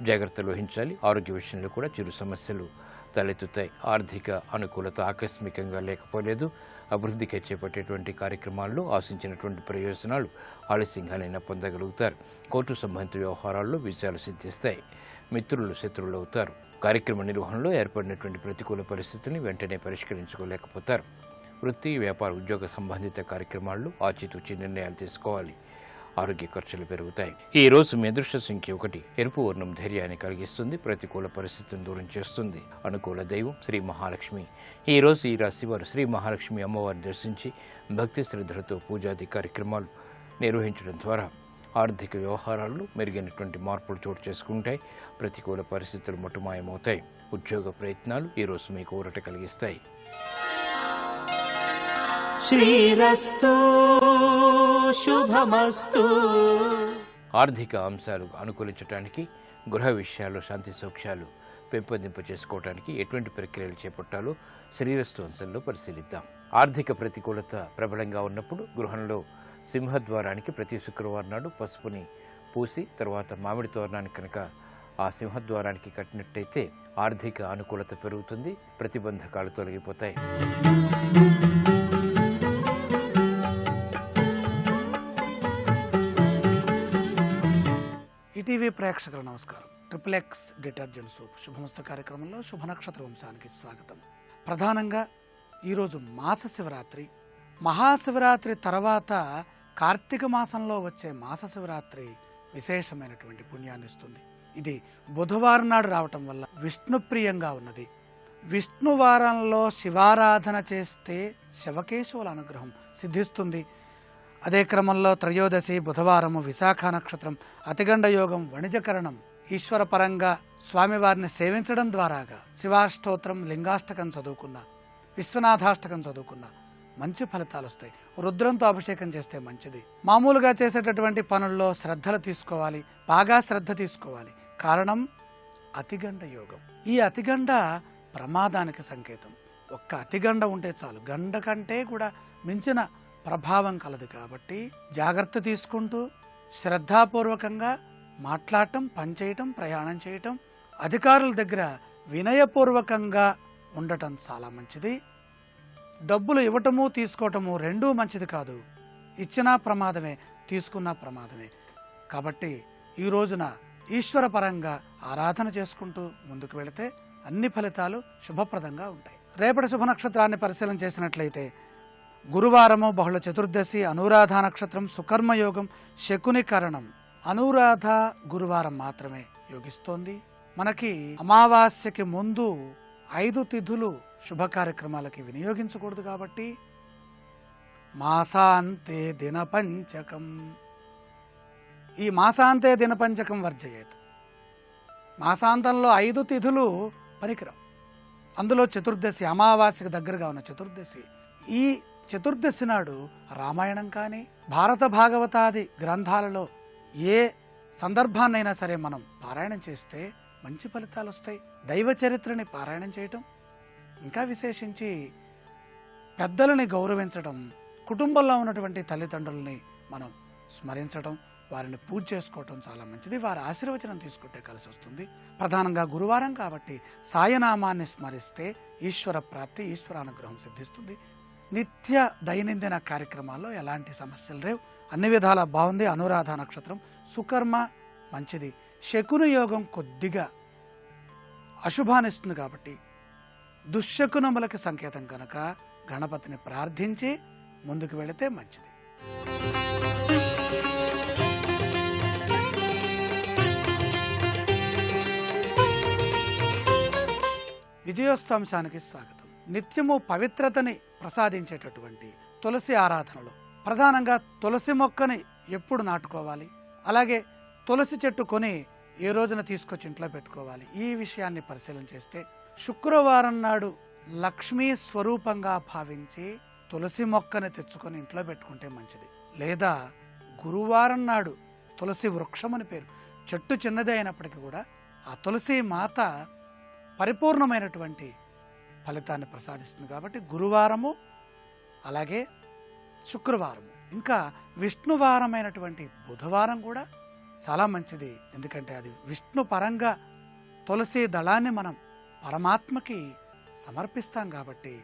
జాగ్రత్తలు వహించాలి. ఆరోగ్య విషయంలో కూడా చిరు సమస్యలు తలెత్తుతాయి. ఆర్థిక అనుకూలత ఆకస్మికంగా లేకపోలేదు. అభివృద్ధికి చేపట్టేటువంటి కార్యక్రమాల్లో ఆశించినటువంటి ప్రయోజనాలు ఆలస్యంగానైనా పొందగలుగుతారు. కోర్టు సంబంధిత వ్యవహారాల్లో విజయాలు సిద్ధిస్తాయి. మిత్రులు శత్రువులు అవుతారు. కార్యక్రమ నిర్వహణలో ఏర్పడినటువంటి ప్రతికూల పరిస్థితుల్ని వెంటనే పరిష్కరించుకోలేకపోతారు. వృత్తి వ్యాపార ఉద్యోగ సంబంధిత కార్యక్రమాల్లో ఆచితూచి నిర్ణయాలు తీసుకోవాలి. ఆరోగ్య ఖర్చులు పెరుగుతాయి. ఈ రోజు మీ అదృష్ట సంఖ్య 1. ఎరుపు వర్ణం ధైర్యాన్ని కలిగిస్తుంది, ప్రతికూల పరిస్థితులను దూరం చేస్తుంది. అనుకూల దైవం శ్రీ మహాలక్ష్మి. ఈ రోజు ఈ రాశివారు శ్రీ మహాలక్ష్మి అమ్మవారిని దర్శించి భక్తి శ్రద్ధలతో పూజాది కార్యక్రమాలు నిర్వహించడం ద్వారా ఆర్థిక వ్యవహారాల్లో మెరుగైనటువంటి మార్పులు చోటు చేసుకుంటాయి. ప్రతికూల పరిస్థితులు మటుమాయమవుతాయి. ఉద్యోగ ప్రయత్నాలు ఈ రోజు మీకు ఊరట కలిగిస్తాయి. శ్రీరస్తు శుభమస్తు. ఆర్థిక అంశాలు అనుకూలించడానికి, గృహ విషయాల్లో శాంతి సౌఖ్యాలు పెంపొందింప చేసుకోవడానికి ఎటువంటి ప్రక్రియలు చేపట్టాలో శ్రీరస్తు అంశంలో పరిశీలిద్దాం. ఆర్థిక ప్రతికూలత ప్రబలంగా ఉన్నప్పుడు గృహంలో సింహద్వారానికి ప్రతి శుక్రవారం నాడు పసుపుని పూసి తర్వాత మామిడి తోరణాన్ని కనుక ఆ సింహద్వారానికి కట్టినట్టయితే ఆర్థిక అనుకూలత పెరుగుతుంది, ప్రతిబంధకాలు తొలగిపోతాయి. ఈటీవీ ప్రేక్షకుల నమస్కారం. ట్రిపుల్ ఎక్స్ డిటర్జెంట్ సోప్ శుభమస్తు కార్యక్రమంలో శుభ నక్షత్ర వంశానికి స్వాగతం. ప్రధానంగా ఈరోజు మాస శివరాత్రి. మహాశివరాత్రి తర్వాత కార్తీక మాసంలో వచ్చే మాస శివరాత్రి విశేషమైనటువంటి పుణ్యాన్ని ఇస్తుంది. ఇది బుధవారం నాడు రావటం వల్ల విష్ణుప్రియంగా ఉన్నది. విష్ణు వారంలో శివారాధన చేస్తే శివకేశవుల అనుగ్రహం సిద్ధిస్తుంది. అదే క్రమంలో త్రయోదశి బుధవారము, విశాఖ నక్షత్రం, అతిగండ యోగం, వణిజకరణం. ఈశ్వర పరంగా స్వామివారిని సేవించడం ద్వారాగా శివాష్టోత్రం, లింగాష్టకం చదువుకున్న, విశ్వనాథాష్టకం చదువుకున్న మంచి ఫలితాలు వస్తాయి. రుద్రంతో అభిషేకం చేస్తే మంచిది. మామూలుగా చేసేటటువంటి పనుల్లో శ్రద్ధలు తీసుకోవాలి, బాగా శ్రద్ధ తీసుకోవాలి. కారణం అతిగండ యోగం. ఈ అతిగండ ప్రమాదానికి సంకేతం. ఒక్క అతిగండ ఉంటే చాలు, గండ కంటే కూడా మించిన ప్రభావం కలదు. కాబట్టి జాగ్రత్త తీసుకుంటూ శ్రద్ధాపూర్వకంగా మాట్లాడటం, పనిచేయటం, ప్రయాణం చేయటం, అధికారుల దగ్గర వినయపూర్వకంగా ఉండటం చాలా మంచిది. డబ్బులు ఇవ్వటము తీసుకోవటము రెండూ మంచిది కాదు. ఇచ్చినా ప్రమాదమే, తీసుకున్నా ప్రమాదమే. కాబట్టి ఈ రోజున ఈశ్వర పరంగా ఆరాధన చేసుకుంటూ ముందుకు వెళితే అన్ని ఫలితాలు శుభప్రదంగా ఉంటాయి. రేపటి శుభ నక్షత్రాన్ని పరిశీలన చేసినట్లయితే గురువారము బహుళ చతుర్దశి, అనురాధ నక్షత్రం, సుకర్మయోగం, శకుని కరణం. అనురాధ గురువారం మాత్రమే యోగిస్తోంది. మనకి అమావాస్యకి ముందు 5 తిథులు శుభ కార్యక్రమాలకి వినియోగించకూడదు. కాబట్టి మాసాంతే దినపంచకం, ఈ మాసాంతే దినపంచకం వర్జయేత్. మాసాంతంలో 5 తిథులు పనికిరావు. అందులో చతుర్దశి, అమావాస్యకు దగ్గరగా ఉన్న చతుర్దశి. ఈ చతుర్దశి నాడు రామాయణం కానీ భారత భాగవతాది గ్రంథాలలో ఏ సందర్భాన్నైనా సరే మనం పారాయణం చేస్తే మంచి ఫలితాలు వస్తాయి. దైవ చరిత్రని పారాయణం చేయటం, ఇంకా విశేషించి పెద్దలని గౌరవించడం, కుటుంబంలో ఉన్నటువంటి తల్లిదండ్రులని మనం స్మరించడం, వారిని పూజ చేసుకోవటం చాలా మంచిది. వారి ఆశీర్వచనం తీసుకుంటే కలిసి వస్తుంది. ప్రధానంగా గురువారం కాబట్టి సాయనామాన్ని స్మరిస్తే ఈశ్వర ప్రాప్తి, ఈశ్వరానుగ్రహం సిద్ధిస్తుంది. నిత్య దైనందిన కార్యక్రమాల్లో ఎలాంటి సమస్యలు లేవు, అన్ని విధాలా బాగుంది. అనురాధ నక్షత్రం, సుకర్మ మంచిది. శకుని యోగం కొద్దిగా అశుభాన్నిస్తుంది కాబట్టి దుశ్శకునములకి సంకేతం కనుక గణపతిని ప్రార్థించి ముందుకు వెళితే మంచిది. విజయోస్తాంశానికి స్వాగతం. నిత్యము పవిత్రతని ప్రసాదించేటటువంటి తులసి ఆరాధనలో ప్రధానంగా తులసి మొక్కని ఎప్పుడు నాటుకోవాలి, అలాగే తులసి చెట్టు కొని ఏ రోజున తీసుకొచ్చి ఇంట్లో పెట్టుకోవాలి, ఈ విషయాన్ని పరిశీలన చేస్తే శుక్రవారం నాడు లక్ష్మీ స్వరూపంగా భావించి తులసి మొక్కని తెచ్చుకొని ఇంట్లో పెట్టుకుంటే మంచిది. లేదా గురువారం నాడు తులసి వృక్షం అని పేరు, చెట్టు చిన్నదే అయినప్పటికీ కూడా ఆ తులసి మాత పరిపూర్ణమైనటువంటి ఫలితాన్ని ప్రసాదిస్తుంది. కాబట్టి గురువారము, అలాగే శుక్రవారము, ఇంకా విష్ణువారమైనటువంటి బుధవారం కూడా చాలా మంచిది. ఎందుకంటే అది విష్ణు పరంగా తులసి దళాన్ని మనం పరమాత్మకి సమర్పిస్తాం కాబట్టి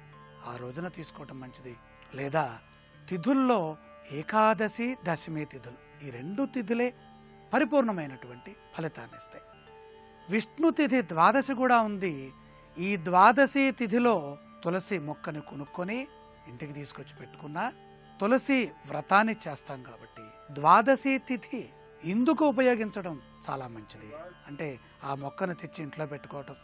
ఆ రోజున తీసుకోవటం మంచిది. లేదా తిథుల్లో ఏకాదశి, దశమి తిథులు, ఈ 2 తిథులే పరిపూర్ణమైనటువంటి ఫలితాన్ని ఇస్తాయి. విష్ణు తిథి ద్వాదశి కూడా ఉంది. ఈ ద్వాదశి తిథిలో తులసి మొక్కని కొనుక్కొని ఇంటికి తీసుకొచ్చి పెట్టుకున్నా తులసి వ్రతాన్ని చేస్తాం. కాబట్టి ద్వాదశి తిథి ఇందుకు ఉపయోగించడం చాలా మంచిది. అంటే ఆ మొక్కను తెచ్చి ఇంట్లో పెట్టుకోవటం,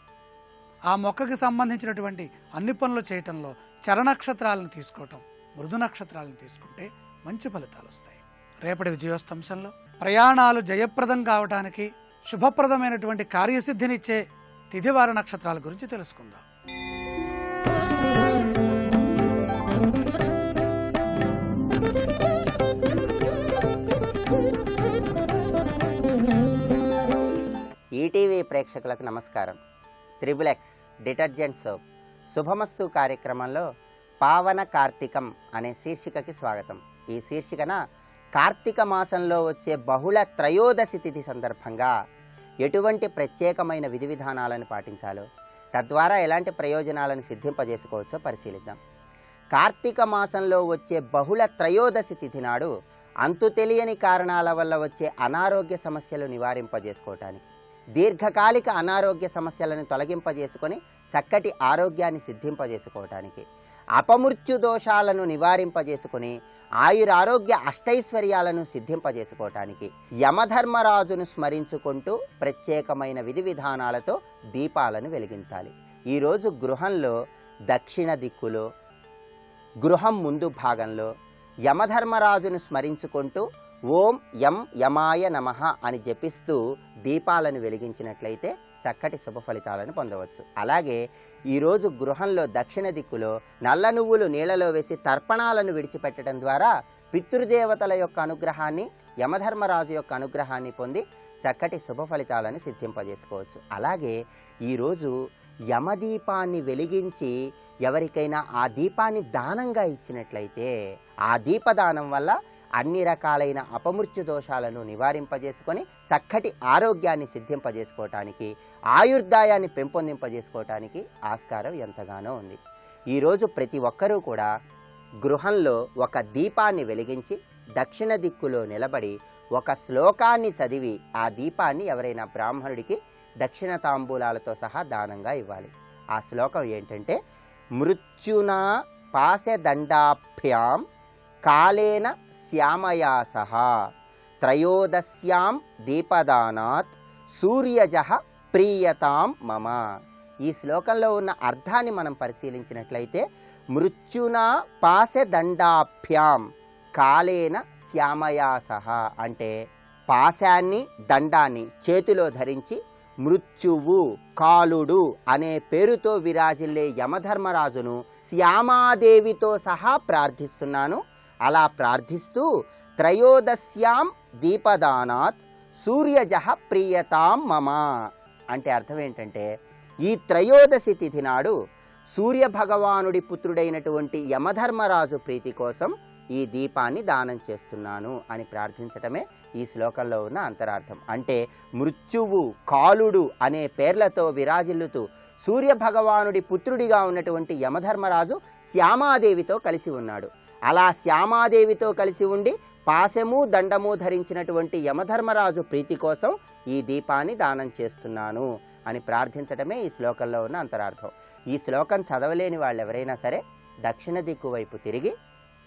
ఆ మొక్కకి సంబంధించినటువంటి అన్ని పనులు చేయటంలో చరనక్షత్రాలను తీసుకోవటం, మృదు నక్షత్రాలను తీసుకుంటే మంచి ఫలితాలు వస్తాయి. రేపటి విజయోస్తంశంలో ప్రయాణాలు జయప్రదం కావడానికి, శుభప్రదమైనటువంటి కార్యసిద్ధినిచ్చే తిథివార నక్షత్రాల గురించి తెలుసుకుందాం. ఈటీవీ ప్రేక్షకులకు నమస్కారం. ట్రిపుల్ ఎక్స్ డిటర్జెంట్ సోప్ శుభమస్తు కార్యక్రమంలో పావన కార్తీకం అనే శీర్షికకి స్వాగతం. ఈ శీర్షికన కార్తీక మాసంలో వచ్చే బహుళ త్రయోదశి తిథి సందర్భంగా ఎటువంటి ప్రత్యేకమైన విధి విధానాలను పాటించాలో, తద్వారా ఎలాంటి ప్రయోజనాలను సిద్ధింపజేసుకోవచ్చో పరిశీలిద్దాం. కార్తీక మాసంలో వచ్చే బహుళ త్రయోదశి తిథి నాడు అంతు తెలియని కారణాల వల్ల వచ్చే అనారోగ్య సమస్యలు నివారింపజేసుకోవటానికి, దీర్ఘకాలిక అనారోగ్య సమస్యలను తొలగింపజేసుకొని చక్కటి ఆరోగ్యాన్ని సిద్ధింపజేసుకోవటానికి, అపమృత్యు దోషాలను నివారింపజేసుకొని ఆయురారోగ్య అష్టైశ్వర్యాలను సిద్ధింపజేసుకోవటానికి యమధర్మరాజును స్మరించుకుంటూ ప్రత్యేకమైన విధి విధానాలతో దీపాలను వెలిగించాలి. ఈరోజు గృహంలో దక్షిణ దిక్కులో, గృహం ముందు భాగంలో యమధర్మరాజును స్మరించుకుంటూ ఓం యం యమాయ నమః అని జపిస్తూ దీపాలను వెలిగించినట్లయితే చక్కటి శుభ ఫలితాలను పొందవచ్చు. అలాగే ఈరోజు గృహంలో దక్షిణ దిక్కులో నల్ల నువ్వులు నీళ్లలో వేసి తర్పణాలను విడిచిపెట్టడం ద్వారా పితృదేవతల యొక్క అనుగ్రహాన్ని, యమధర్మరాజు యొక్క అనుగ్రహాన్ని పొంది చక్కటి శుభ ఫలితాలను సిద్ధింపజేసుకోవచ్చు. అలాగే ఈరోజు యమదీపాన్ని వెలిగించి ఎవరికైనా ఆ దీపాన్ని దానంగా ఇచ్చినట్లయితే ఆ దీపదానం వల్ల అన్ని రకాలైన అపమృత్యు దోషాలను నివారింపజేసుకొని చక్కటి ఆరోగ్యాన్ని సిద్ధింపజేసుకోవటానికి, ఆయుర్దాయాన్ని పెంపొందింపజేసుకోవటానికి ఆస్కారం ఎంతగానో ఉంది. ఈరోజు ప్రతి ఒక్కరూ కూడా గృహంలో ఒక దీపాన్ని వెలిగించి దక్షిణ దిక్కులో నిలబడి ఒక శ్లోకాన్ని చదివి ఆ దీపాన్ని ఎవరైనా బ్రాహ్మణుడికి దక్షిణ తాంబూలాలతో సహా దానంగా ఇవ్వాలి. ఆ శ్లోకం ఏంటంటే, మృత్యునా పాశదండాభ్యాం కాలేన శ్యామయాసః త్రయోదశ్యాం దీపదానాత్ సూర్యజః ప్రీయతాం మమ. ఈ శ్లోకంలో ఉన్న అర్థాన్ని మనం పరిశీలించినట్లయితే, మృత్యునా పాశదండాభ్యాం కాలేన శ్యామయాసః అంటే పాశాన్ని, దండాన్ని చేతిలో ధరించి మృత్యువు, కాలుడు అనే పేరుతో విరాజిల్లే యమధర్మరాజును శ్యామాదేవితో సహా ప్రార్థిస్తున్నాను. అలా ప్రార్థిస్తూ త్రయోదశ్యాం దీపదానాత్ సూర్యజః ప్రీయతాం మమ అంటే అర్థం ఏంటంటే, ఈ త్రయోదశి తిథి నాడు సూర్య భగవానుడి పుత్రుడైనటువంటి యమధర్మరాజు ప్రీతి కోసం ఈ దీపాన్ని దానం చేస్తున్నాను అని ప్రార్థించటమే ఈ శ్లోకంలో ఉన్న అంతరార్థం. అంటే మృత్యువు, కాలుడు అనే పేర్లతో విరాజిల్లుతూ సూర్య భగవానుడి పుత్రుడిగా ఉన్నటువంటి యమధర్మరాజు శ్యామాదేవితో కలిసి ఉన్నాడు. అలా శ్యామాదేవితో కలిసి ఉండి పాశము, దండము ధరించినటువంటి యమధర్మరాజు ప్రీతి కోసం ఈ దీపాన్ని దానం చేస్తున్నాను అని ప్రార్థించటమే ఈ శ్లోకంలో ఉన్న అంతరార్థం. ఈ శ్లోకం చదవలేని వాళ్ళు ఎవరైనా సరే దక్షిణ దిక్కు వైపు తిరిగి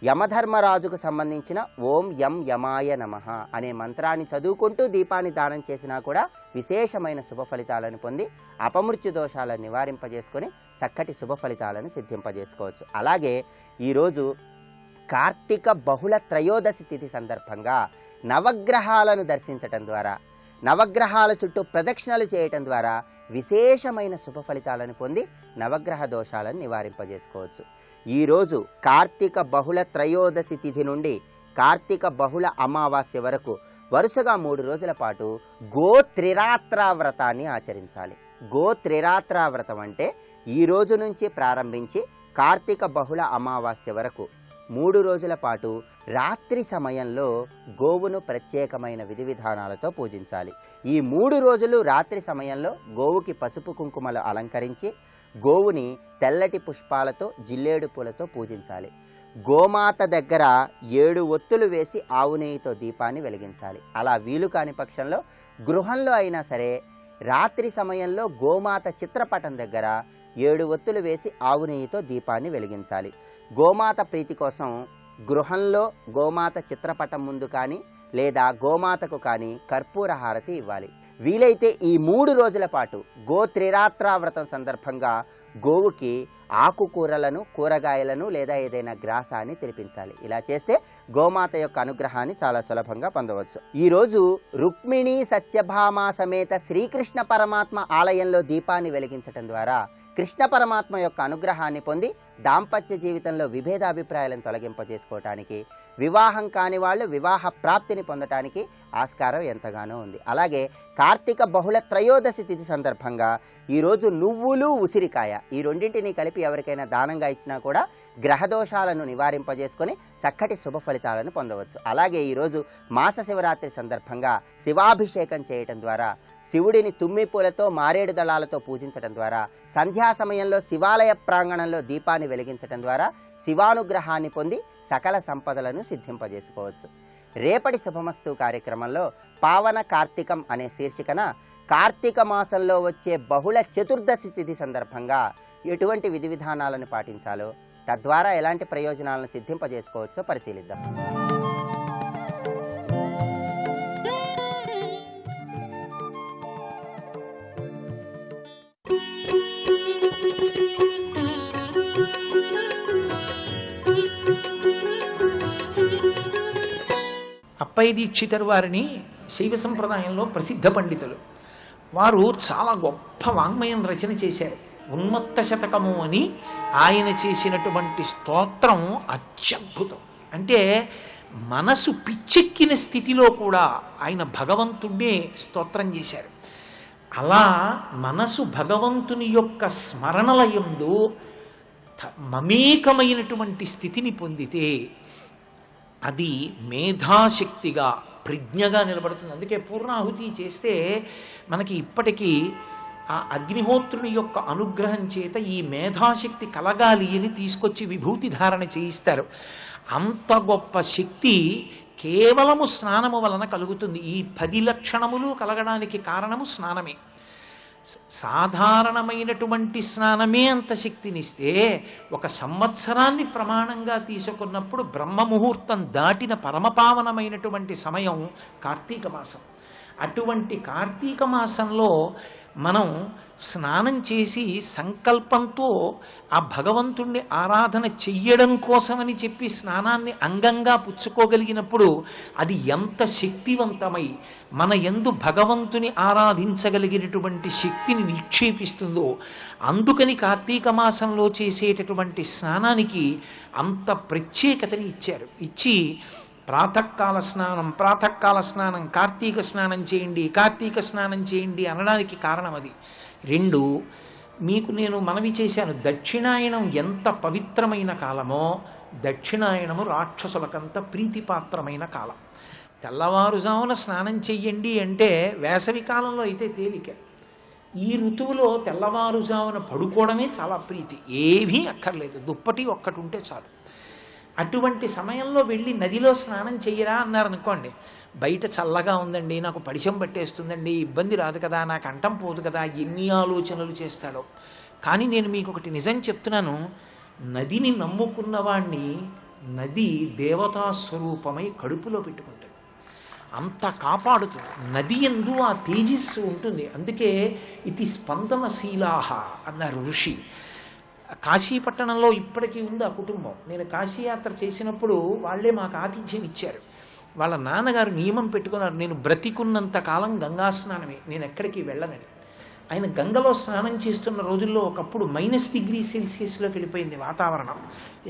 యమధర్మరాజుకు సంబంధించిన ఓం యం యమాయ నమః అనే మంత్రాన్ని చదువుకుంటూ దీపాన్ని దానం చేసినా కూడా విశేషమైన శుభ ఫలితాలను పొంది అపమృత్యు దోషాలను నివారింపజేసుకొని చక్కటి శుభ ఫలితాలను సిద్ధింపజేసుకోవచ్చు. అలాగే ఈరోజు కార్తీక బహుళ త్రయోదశి తిథి సందర్భంగా నవగ్రహాలను దర్శించటం ద్వారా, నవగ్రహాల చుట్టూ ప్రదక్షిణలు చేయటం ద్వారా విశేషమైన శుభ ఫలితాలను పొంది నవగ్రహ దోషాలను నివారింపజేసుకోవచ్చు. ఈరోజు కార్తీక బహుళ త్రయోదశి తిథి నుండి కార్తీక బహుళ అమావాస్య వరకు వరుసగా 3 రోజుల పాటు గోత్రిరాత్రా వ్రతాన్ని ఆచరించాలి. గోత్రిరాత్రా వ్రతం అంటే ఈ రోజు నుంచి ప్రారంభించి కార్తీక బహుళ అమావాస్య వరకు 3 రోజుల పాటు రాత్రి సమయంలో గోవును ప్రత్యేకమైన విధి విధానాలతో పూజించాలి. ఈ 3 రోజులు రాత్రి సమయంలో గోవుకి పసుపు కుంకుమలు అలంకరించి గోవుని తెల్లటి పుష్పాలతో, జిల్లేడు పూలతో పూజించాలి. గోమాత దగ్గర 7 ఒత్తులు వేసి ఆవు నెయ్యితో దీపాన్ని వెలిగించాలి. అలా వీలు కాని పక్షంలో గృహంలో అయినా సరే రాత్రి సమయంలో గోమాత చిత్రపటం దగ్గర 7 ఒత్తులు వేసి ఆవు నెయ్యితో దీపాన్ని వెలిగించాలి. గోమాత ప్రీతి కోసం గృహంలో గోమాత చిత్రపటం ముందు కానీ లేదా గోమాతకు కానీ కర్పూర హారతి ఇవ్వాలి. వీలైతే ఈ 3 రోజుల పాటు గోత్రిరాత్రా వ్రతం సందర్భంగా గోవుకి ఆకుకూరలను, కూరగాయలను లేదా ఏదైనా గ్రాసాన్ని తినిపించాలి. ఇలా చేస్తే గోమాత యొక్క అనుగ్రహాన్ని చాలా సులభంగా పొందవచ్చు. ఈరోజు రుక్మిణి సత్యభామ సమేత శ్రీకృష్ణ పరమాత్మ ఆలయంలో దీపాన్ని వెలిగించటం ద్వారా కృష్ణ పరమాత్మ యొక్క అనుగ్రహాన్ని పొంది దాంపత్య జీవితంలో విభేదాభిప్రాయాలను తొలగింపజేసుకోవటానికి, వివాహం కాని వాళ్ళు వివాహ ప్రాప్తిని పొందటానికి ఆస్కారం ఎంతగానో ఉంది. అలాగే కార్తీక బహుళ త్రయోదశి తిథి సందర్భంగా ఈరోజు నువ్వులు, ఉసిరికాయ ఈ రెండింటినీ కలిపి ఎవరికైనా దానంగా ఇచ్చినా కూడా గ్రహదోషాలను నివారింపజేసుకొని చక్కటి శుభ ఫలితాలను పొందవచ్చు. అలాగే ఈరోజు మాస శివరాత్రి సందర్భంగా శివాభిషేకం చేయటం ద్వారా, శివుడిని తుమ్మి పూలతో, మారేడు దళాలతో పూజించడం ద్వారా, సంధ్యా సమయంలో శివాలయ ప్రాంగణంలో దీపాన్ని వెలిగించడం ద్వారా శివానుగ్రహాన్ని పొంది సకల సంపదలను సిద్ధింపజేసుకోవచ్చు. రేపటి శుభమస్తు కార్యక్రమంలో పావన కార్తీకం అనే శీర్షికన కార్తీక మాసంలో వచ్చే బహుళ చతుర్దశి తిథి సందర్భంగా ఎటువంటి విధి విధానాలను పాటించాలో, తద్వారా ఎలాంటి ప్రయోజనాలను సిద్ధింపజేసుకోవచ్చో పరిశీలిద్దాం. అప్పయ్య దీక్షితర్ వారిని శైవ సంప్రదాయంలో ప్రసిద్ధ పండితులు. వారు చాలా గొప్ప వాంగ్మయం రచన చేశారు. ఉన్మత్త శతకము అని ఆయన చేసినటువంటి స్తోత్రం అత్యద్భుతం. అంటే మనసు పిచ్చెక్కిన స్థితిలో కూడా ఆయన భగవంతుడే స్తోత్రం చేశారు. అలా మనసు భగవంతుని యొక్క స్మరణలయందు మమేకమైనటువంటి స్థితిని పొందితే అది మేధాశక్తిగా ప్రజ్ఞగా నిలబడుతుంది. అందుకే పూర్ణాహుతి చేస్తే మనకి ఇప్పటికీ ఆ అగ్నిహోత్రుని యొక్క అనుగ్రహం చేత ఈ మేధాశక్తి కలగాలి అని తీసుకొచ్చి విభూతి ధారణ చేయిస్తారు. అంత గొప్ప శక్తి కేవలము స్నానము వలన కలుగుతుంది. ఈ 10 లక్షణములు కలగడానికి కారణము స్నానమే. సాధారణమైనటువంటి స్నానమే అంత శక్తినిస్తే ఒక సంవత్సరాన్ని ప్రమాణంగా తీసుకున్నప్పుడు బ్రహ్మముహూర్తం దాటిన పరమపావనమైనటువంటి సమయం కార్తీక మాసం. అటువంటి కార్తీక మాసంలో మనం స్నానం చేసి సంకల్పంతో ఆ భగవంతుణ్ణి ఆరాధన చెయ్యడం కోసమని చెప్పి స్నానాన్ని అంగంగా పుచ్చుకోగలిగినప్పుడు అది ఎంత శక్తివంతమై మన యందు భగవంతుని ఆరాధించగలిగినటువంటి శక్తిని నిక్షేపిస్తుందో, అందుకని కార్తీక మాసంలో చేసేటటువంటి స్నానానికి అంత ప్రత్యేకతని ఇచ్చారు. ఇచ్చి ప్రాతకాల స్నానం, కార్తీక స్నానం చేయండి అనడానికి కారణం అది. 2, మీకు నేను మనవి చేశాను, దక్షిణాయనం ఎంత పవిత్రమైన కాలమో దక్షిణాయనము రాక్షసులకంత ప్రీతిపాత్రమైన కాలం. తెల్లవారుజామున స్నానం చెయ్యండి అంటే వేసవి కాలంలో అయితే తేలిక. ఈ ఋతువులో తెల్లవారుజామున పడుకోవడమే చాలా ప్రీతి. ఏమీ అక్కర్లేదు, దుప్పటి ఒక్కటి ఉంటే చాలు. అటువంటి సమయంలో వెళ్ళి నదిలో స్నానం చెయ్యరా అన్నారనుకోండి, బయట చల్లగా ఉందండి, నాకు పడిశం పట్టేస్తుందండి, ఇబ్బంది రాదు కదా, నాకు అంటం పోదు కదా, ఎన్ని ఆలోచనలు చేస్తాడో. కానీ నేను మీకు ఒకటి నిజం చెప్తున్నాను, నదిని నమ్ముకున్న వాణ్ణి నది దేవతా స్వరూపమై కడుపులో పెట్టుకుంటుంది, అంత కాపాడుతుంది. నది యందు ఆ తేజస్సు ఉంటుంది. అందుకే ఇది స్పందనశీలాహ అన్నారు ఋషి. కాశీపట్టణంలో ఇప్పటికీ ఉంది ఆ కుటుంబం. నేను కాశీయాత్ర చేసినప్పుడు వాళ్ళే మాకు ఆతిథ్యం ఇచ్చారు. వాళ్ళ నాన్నగారు నియమం పెట్టుకున్నారు, నేను బ్రతికున్నంత కాలం గంగా స్నానమే, నేను ఎక్కడికి వెళ్ళనని. ఆయన గంగలో స్నానం చేస్తున్న రోజుల్లో ఒకప్పుడు -°C వెళ్ళిపోయింది వాతావరణం.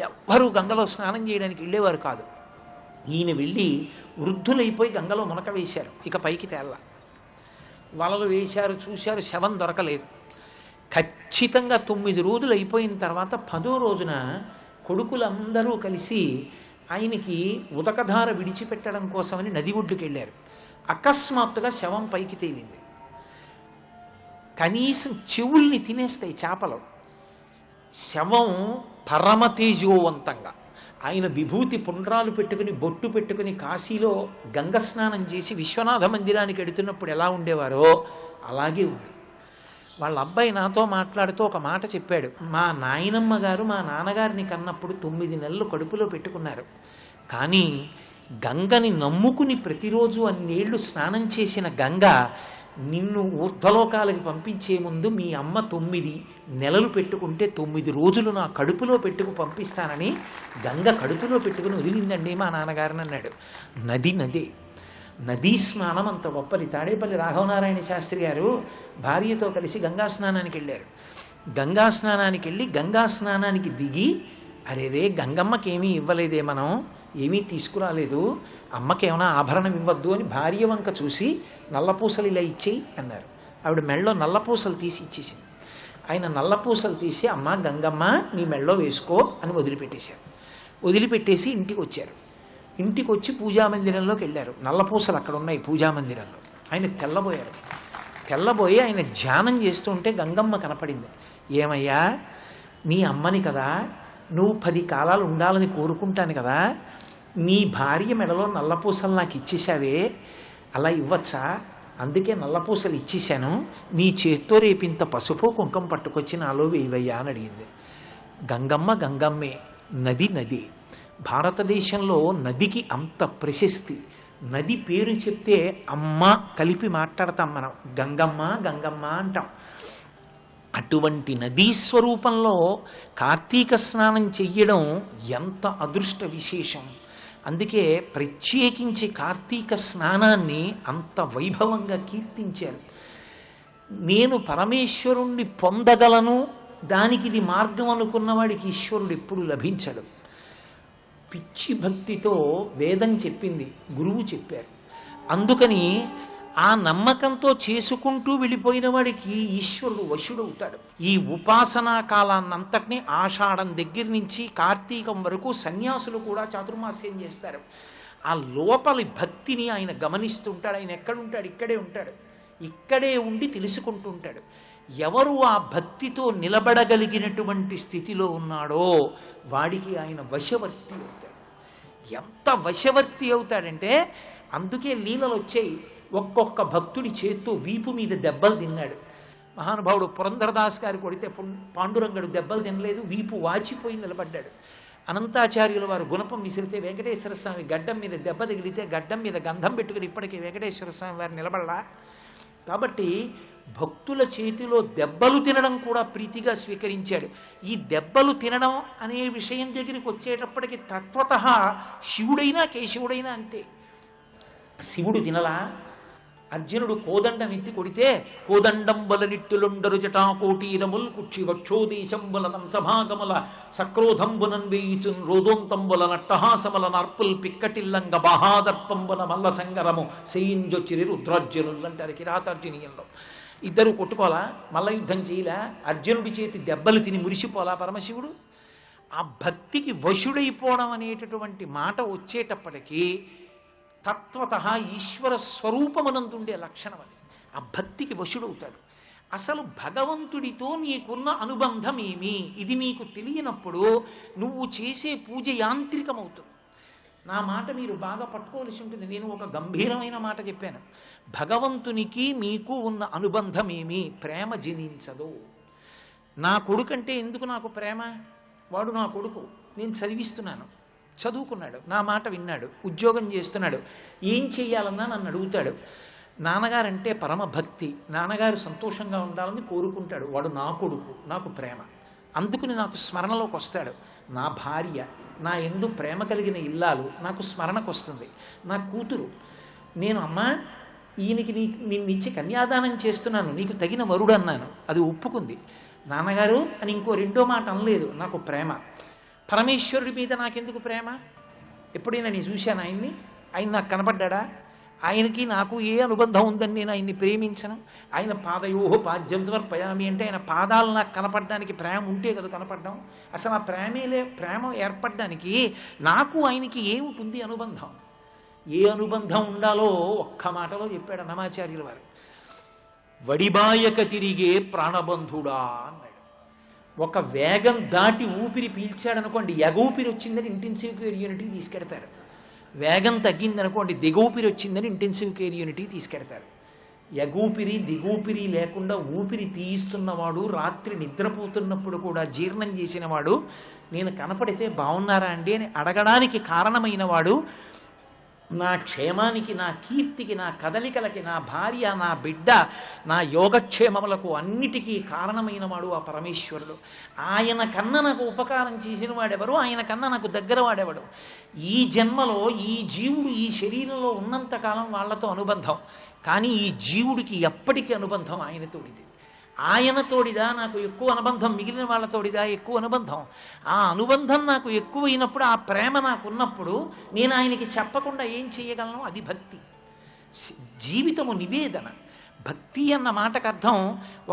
ఎవ్వరూ గంగలో స్నానం చేయడానికి వెళ్ళేవారు కాదు. ఈయన వెళ్ళి వృద్ధులైపోయి గంగలో మునక వేశారు. ఇక పైకి తేళ్ళ వలలు వేశారు, చూశారు, శవం దొరకలేదు. ఖచ్చితంగా 9 రోజులు అయిపోయిన తర్వాత 10వ రోజున కొడుకులందరూ కలిసి ఆయనకి ఉదకధార విడిచిపెట్టడం కోసమని నది ఒడ్డుకు వెళ్ళారు. అకస్మాత్తుగా శవం పైకి తేలింది. కనీసం చెవుల్ని తినేస్తాయి చేపలు. శవం పరమ తేజోవంతంగా ఆయన విభూతి పుండ్రాలు పెట్టుకుని బొట్టు పెట్టుకుని కాశీలో గంగ స్నానం చేసి విశ్వనాథ మందిరానికి వెడుతున్నప్పుడు ఎలా ఉండేవారో అలాగే ఉంది. వాళ్ళ అబ్బాయి నాతో మాట్లాడుతూ ఒక మాట చెప్పాడు, మా నాయనమ్మ గారు మా నాన్నగారిని కన్నప్పుడు 9 నెలలు కడుపులో పెట్టుకున్నారు, కానీ గంగని నమ్ముకుని ప్రతిరోజు అన్నేళ్లు స్నానం చేసిన గంగ నిన్ను ఊర్ధ్వలోకాలకి పంపించే ముందు మీ అమ్మ 9 నెలలు పెట్టుకుంటే 9 రోజులు నా కడుపులో పెట్టుకు పంపిస్తానని గంగ కడుపులో పెట్టుకుని వదిలిందండి మా నాన్నగారిని అన్నాడు. నదే నదీ స్నానం అంత గొప్పది. తాడేపల్లి రాఘవనారాయణ శాస్త్రి గారు భార్యతో కలిసి గంగా స్నానానికి వెళ్ళారు. గంగా స్నానానికి వెళ్ళి గంగా స్నానానికి దిగి, అరేరే గంగమ్మకి ఏమీ ఇవ్వలేదే, మనం ఏమీ తీసుకురాలేదు, అమ్మకేమైనా ఆభరణం ఇవ్వద్దు అని భార్య వంక చూసి నల్లపూసలు ఇలా ఇచ్చేయి అన్నారు. ఆవిడ మెళ్ళో నల్లపూసలు తీసి ఇచ్చేసింది. ఆయన నల్లపూసలు తీసి అమ్మ గంగమ్మ నీ మెళ్ళో వేసుకో అని వదిలిపెట్టేశారు. వదిలిపెట్టేసి ఇంటికి వచ్చారు. ఇంటికి వచ్చి పూజామందిరంలోకి వెళ్ళారు. నల్లపూసలు అక్కడ ఉన్నాయి పూజామందిరంలో. ఆయన తెల్లబోయి ఆయన ధ్యానం చేస్తూ ఉంటే గంగమ్మ కనపడింది. ఏమయ్యా, నీ అమ్మని కదా, నువ్వు 10 కాలాలు ఉండాలని కోరుకుంటాను కదా, నీ భార్య మెడలో నల్లపూసలు నాకు ఇచ్చేసావే, అలా ఇవ్వచ్చా? అందుకే నల్లపూసలు ఇచ్చేశాను, నీ చేత్తో రేపింత పసుపు కుంకం పట్టుకొచ్చి నాలో వేయవయ్యా అని అడిగింది. గంగమ్మ గంగమ్మే, నది నది. భారతదేశంలో నదికి అంత ప్రశస్తి. నది పేరు చెప్తే అమ్మ కలిపి మాట్లాడతాం మనం, గంగమ్మ గంగమ్మ అంటాం. అటువంటి నదీ స్వరూపంలో కార్తీక స్నానం చెయ్యడం ఎంత అదృష్ట విశేషం. అందుకే ప్రత్యేకించి కార్తీక స్నానాన్ని అంత వైభవంగా కీర్తించారు. నేను పరమేశ్వరుణ్ణి పొందగలను, దానికి ఇది మార్గం అనుకున్న వాడికి ఈశ్వరుడు ఎప్పుడు లభించడు. పిచ్చి భక్తితో వేదం చెప్పింది, గురువు చెప్పారు. అందుకని ఆ నమ్మకంతో చేసుకుంటూ వెళ్ళిపోయిన వాడికి ఈశ్వరుడు వశుడవుతాడు. ఈ ఉపాసనా కాలాన్నంతటినీ ఆషాఢం దగ్గర నుంచి కార్తీకం వరకు సన్యాసులు కూడా చాతుర్మాస్యం చేస్తారు. ఆ లోపలి భక్తిని ఆయన గమనిస్తుంటాడు. ఆయన ఎక్కడుంటాడు? ఇక్కడే ఉంటాడు. ఇక్కడే ఉండి తెలుసుకుంటూ ఉంటాడు. ఎవరు ఆ భక్తితో నిలబడగలిగినటువంటి స్థితిలో ఉన్నాడో వాడికి ఆయన వశవర్తి అవుతాడు. ఎంత వశవర్తి అవుతాడంటే, అందుకే లీలలు వచ్చాయి. ఒక్కొక్క భక్తుడి చేత్తో వీపు మీద దెబ్బలు తిన్నాడు. మహానుభావుడు పురంధరదాస్ గారు కొడితే పాండురంగడు దెబ్బలు తినలేదు, వీపు వాచిపోయి నిలబడ్డాడు. అనంతాచార్యుల వారు గుణపం విసిరితే వెంకటేశ్వర స్వామి గడ్డం మీద దెబ్బ తగిలితే గడ్డం మీద గంధం పెట్టుకుని ఇప్పటికీ వెంకటేశ్వర స్వామి వారు నిలబడలా. కాబట్టి భక్తుల చేతిలో దెబ్బలు తినడం కూడా ప్రీతిగా స్వీకరించాడు. ఈ దెబ్బలు తినడం అనే విషయం దగ్గరికి వచ్చేటప్పటికి తత్వతః శివుడైనా కేశవుడైనా అంతే. శివుడు తినలా? అర్జునుడు కోదండం ఎత్తి కొడితే కోదండంబల నిట్టులుండరు జటాకోటీరముల్ కుక్షి వక్షోదేశంబుల నంసభాగముల సక్రోధంబునన్ వేయిచున్ రోదోంతంబుల నట్టహాసముల నర్పుల్ పిక్కటిల్లంగ బహాదర్పంబున మల్ల సంగరము సెయింజొచ్చిరి రుద్రార్జునులు అంటారు కిరాతార్జునీయంలో. ఇద్దరు కొట్టుకోలా, మల్ల యుద్ధం చేయలే, అర్జునుడి చేతి దెబ్బలు తిని మురిసిపోలా పరమశివుడు? ఆ భక్తికి వశుడైపోవడం అనేటటువంటి మాట వచ్చేటప్పటికీ తత్వతః ఈశ్వర స్వరూపమనందుండే లక్షణం అది. ఆ భక్తికి వశుడవుతాడు. అసలు భగవంతుడితో నీకున్న అనుబంధం ఏమి, ఇది మీకు తెలియనప్పుడు నువ్వు చేసే పూజ యాంత్రికమవుతుంది. నా మాట మీరు బాగా పట్టుకోవలసి ఉంటుంది. నేను ఒక గంభీరమైన మాట చెప్పాను. భగవంతునికి మీకు ఉన్న అనుబంధం ఏమి? ప్రేమ జనించదు. నా కొడుకంటే ఎందుకు నాకు ప్రేమ? వాడు నా కొడుకు, నేను చదివిస్తున్నాను, చదువుకున్నాడు, నా మాట విన్నాడు, ఉద్యోగం చేస్తున్నాడు, ఏం చెయ్యాలన్నా నన్ను అడుగుతాడు. నాన్నగారంటే పరమ భక్తి, నాన్నగారు సంతోషంగా ఉండాలని కోరుకుంటాడు. వాడు నా కొడుకు, నాకు ప్రేమ. అందుకుని నాకు స్మరణలోకి వస్తాడు. నా భార్య, నా యందు ప్రేమ కలిగిన ఇల్లాలు నాకు స్మరణకు వస్తుంది. నా కూతురు, నేను అమ్మా ఈయనకి నిన్నిచ్చి కన్యాదానం చేస్తున్నాను, నీకు తగిన వరుడు అన్నాను, అది ఒప్పుకుంది. నాన్నగారు అని ఇంకో రెండో మాట అనలేదు, నాకు ప్రేమ. పరమేశ్వరుడి మీద నాకెందుకు ప్రేమ? ఎప్పుడైనా నేను చూశాను ఆయన్ని? ఆయన నాకు కనపడ్డా? ఆయనకి నాకు ఏ అనుబంధం ఉందని నేను ఆయన్ని ప్రేమించను? ఆయన పాదయోహో పాద్యం సమర్పయామి అంటే ఆయన పాదాలు నాకు కనపడడానికి ప్రేమ ఉంటే కదా కనపడ్డాం. అసలు ఆ ప్రేమ ఏర్పడడానికి నాకు ఆయనకి ఏముంటుంది అనుబంధం? ఏ అనుబంధం ఉండాలో ఒక్క మాటలో చెప్పాడు అన్నమాచార్యుల వారు. వడిబాయక తిరిగే ప్రాణబంధుడా అన్నాడు. ఒక వేగం దాటి ఊపిరి పీల్చాడనుకోండి, ఎగూపిరి వచ్చిందని ఇంటెన్సివ్ కేర్ యూనిట్కి తీసుకెడతారు. వేగం తగ్గిందనుకోండి, దిగూపిరి వచ్చిందని ఇంటెన్సివ్ కేర్ యూనిట్కి తీసుకెడతారు. ఎగూపిరి దిగూపిరి లేకుండా ఊపిరి తీయిస్తున్నవాడు, రాత్రి నిద్రపోతున్నప్పుడు కూడా జీర్ణం చేసినవాడు, నేను కనపడితే బాగున్నారా అండి అని అడగడానికి కారణమైన వాడు, నా క్షేమానికి, నా కీర్తికి, నా కదలికలకి, నా భార్య, నా బిడ్డ, నా యోగక్షేమములకు అన్నిటికీ కారణమైన వాడు ఆ పరమేశ్వరుడు. ఆయన కన్నా నాకు ఉపకారం చేసిన వాడెవరు? ఆయన కన్నా నాకు దగ్గర వాడెవడు? ఈ జన్మలో ఈ జీవుడు ఈ శరీరంలో ఉన్నంతకాలం వాళ్లతో అనుబంధం, కానీ ఈ జీవుడికి ఎప్పటికీ అనుబంధం ఆయనతోడిది. ఆయనతోడిదా నాకు ఎక్కువ అనుబంధం, మిగిలిన వాళ్ళతోడిదా ఎక్కువ అనుబంధం? ఆ అనుబంధం నాకు ఎక్కువైనప్పుడు, ఆ ప్రేమ నాకున్నప్పుడు నేను ఆయనకి చెప్పకుండా ఏం చేయగలను? అది భక్తి. జీవితము నివేదన. భక్తి అన్న మాటకు అర్థం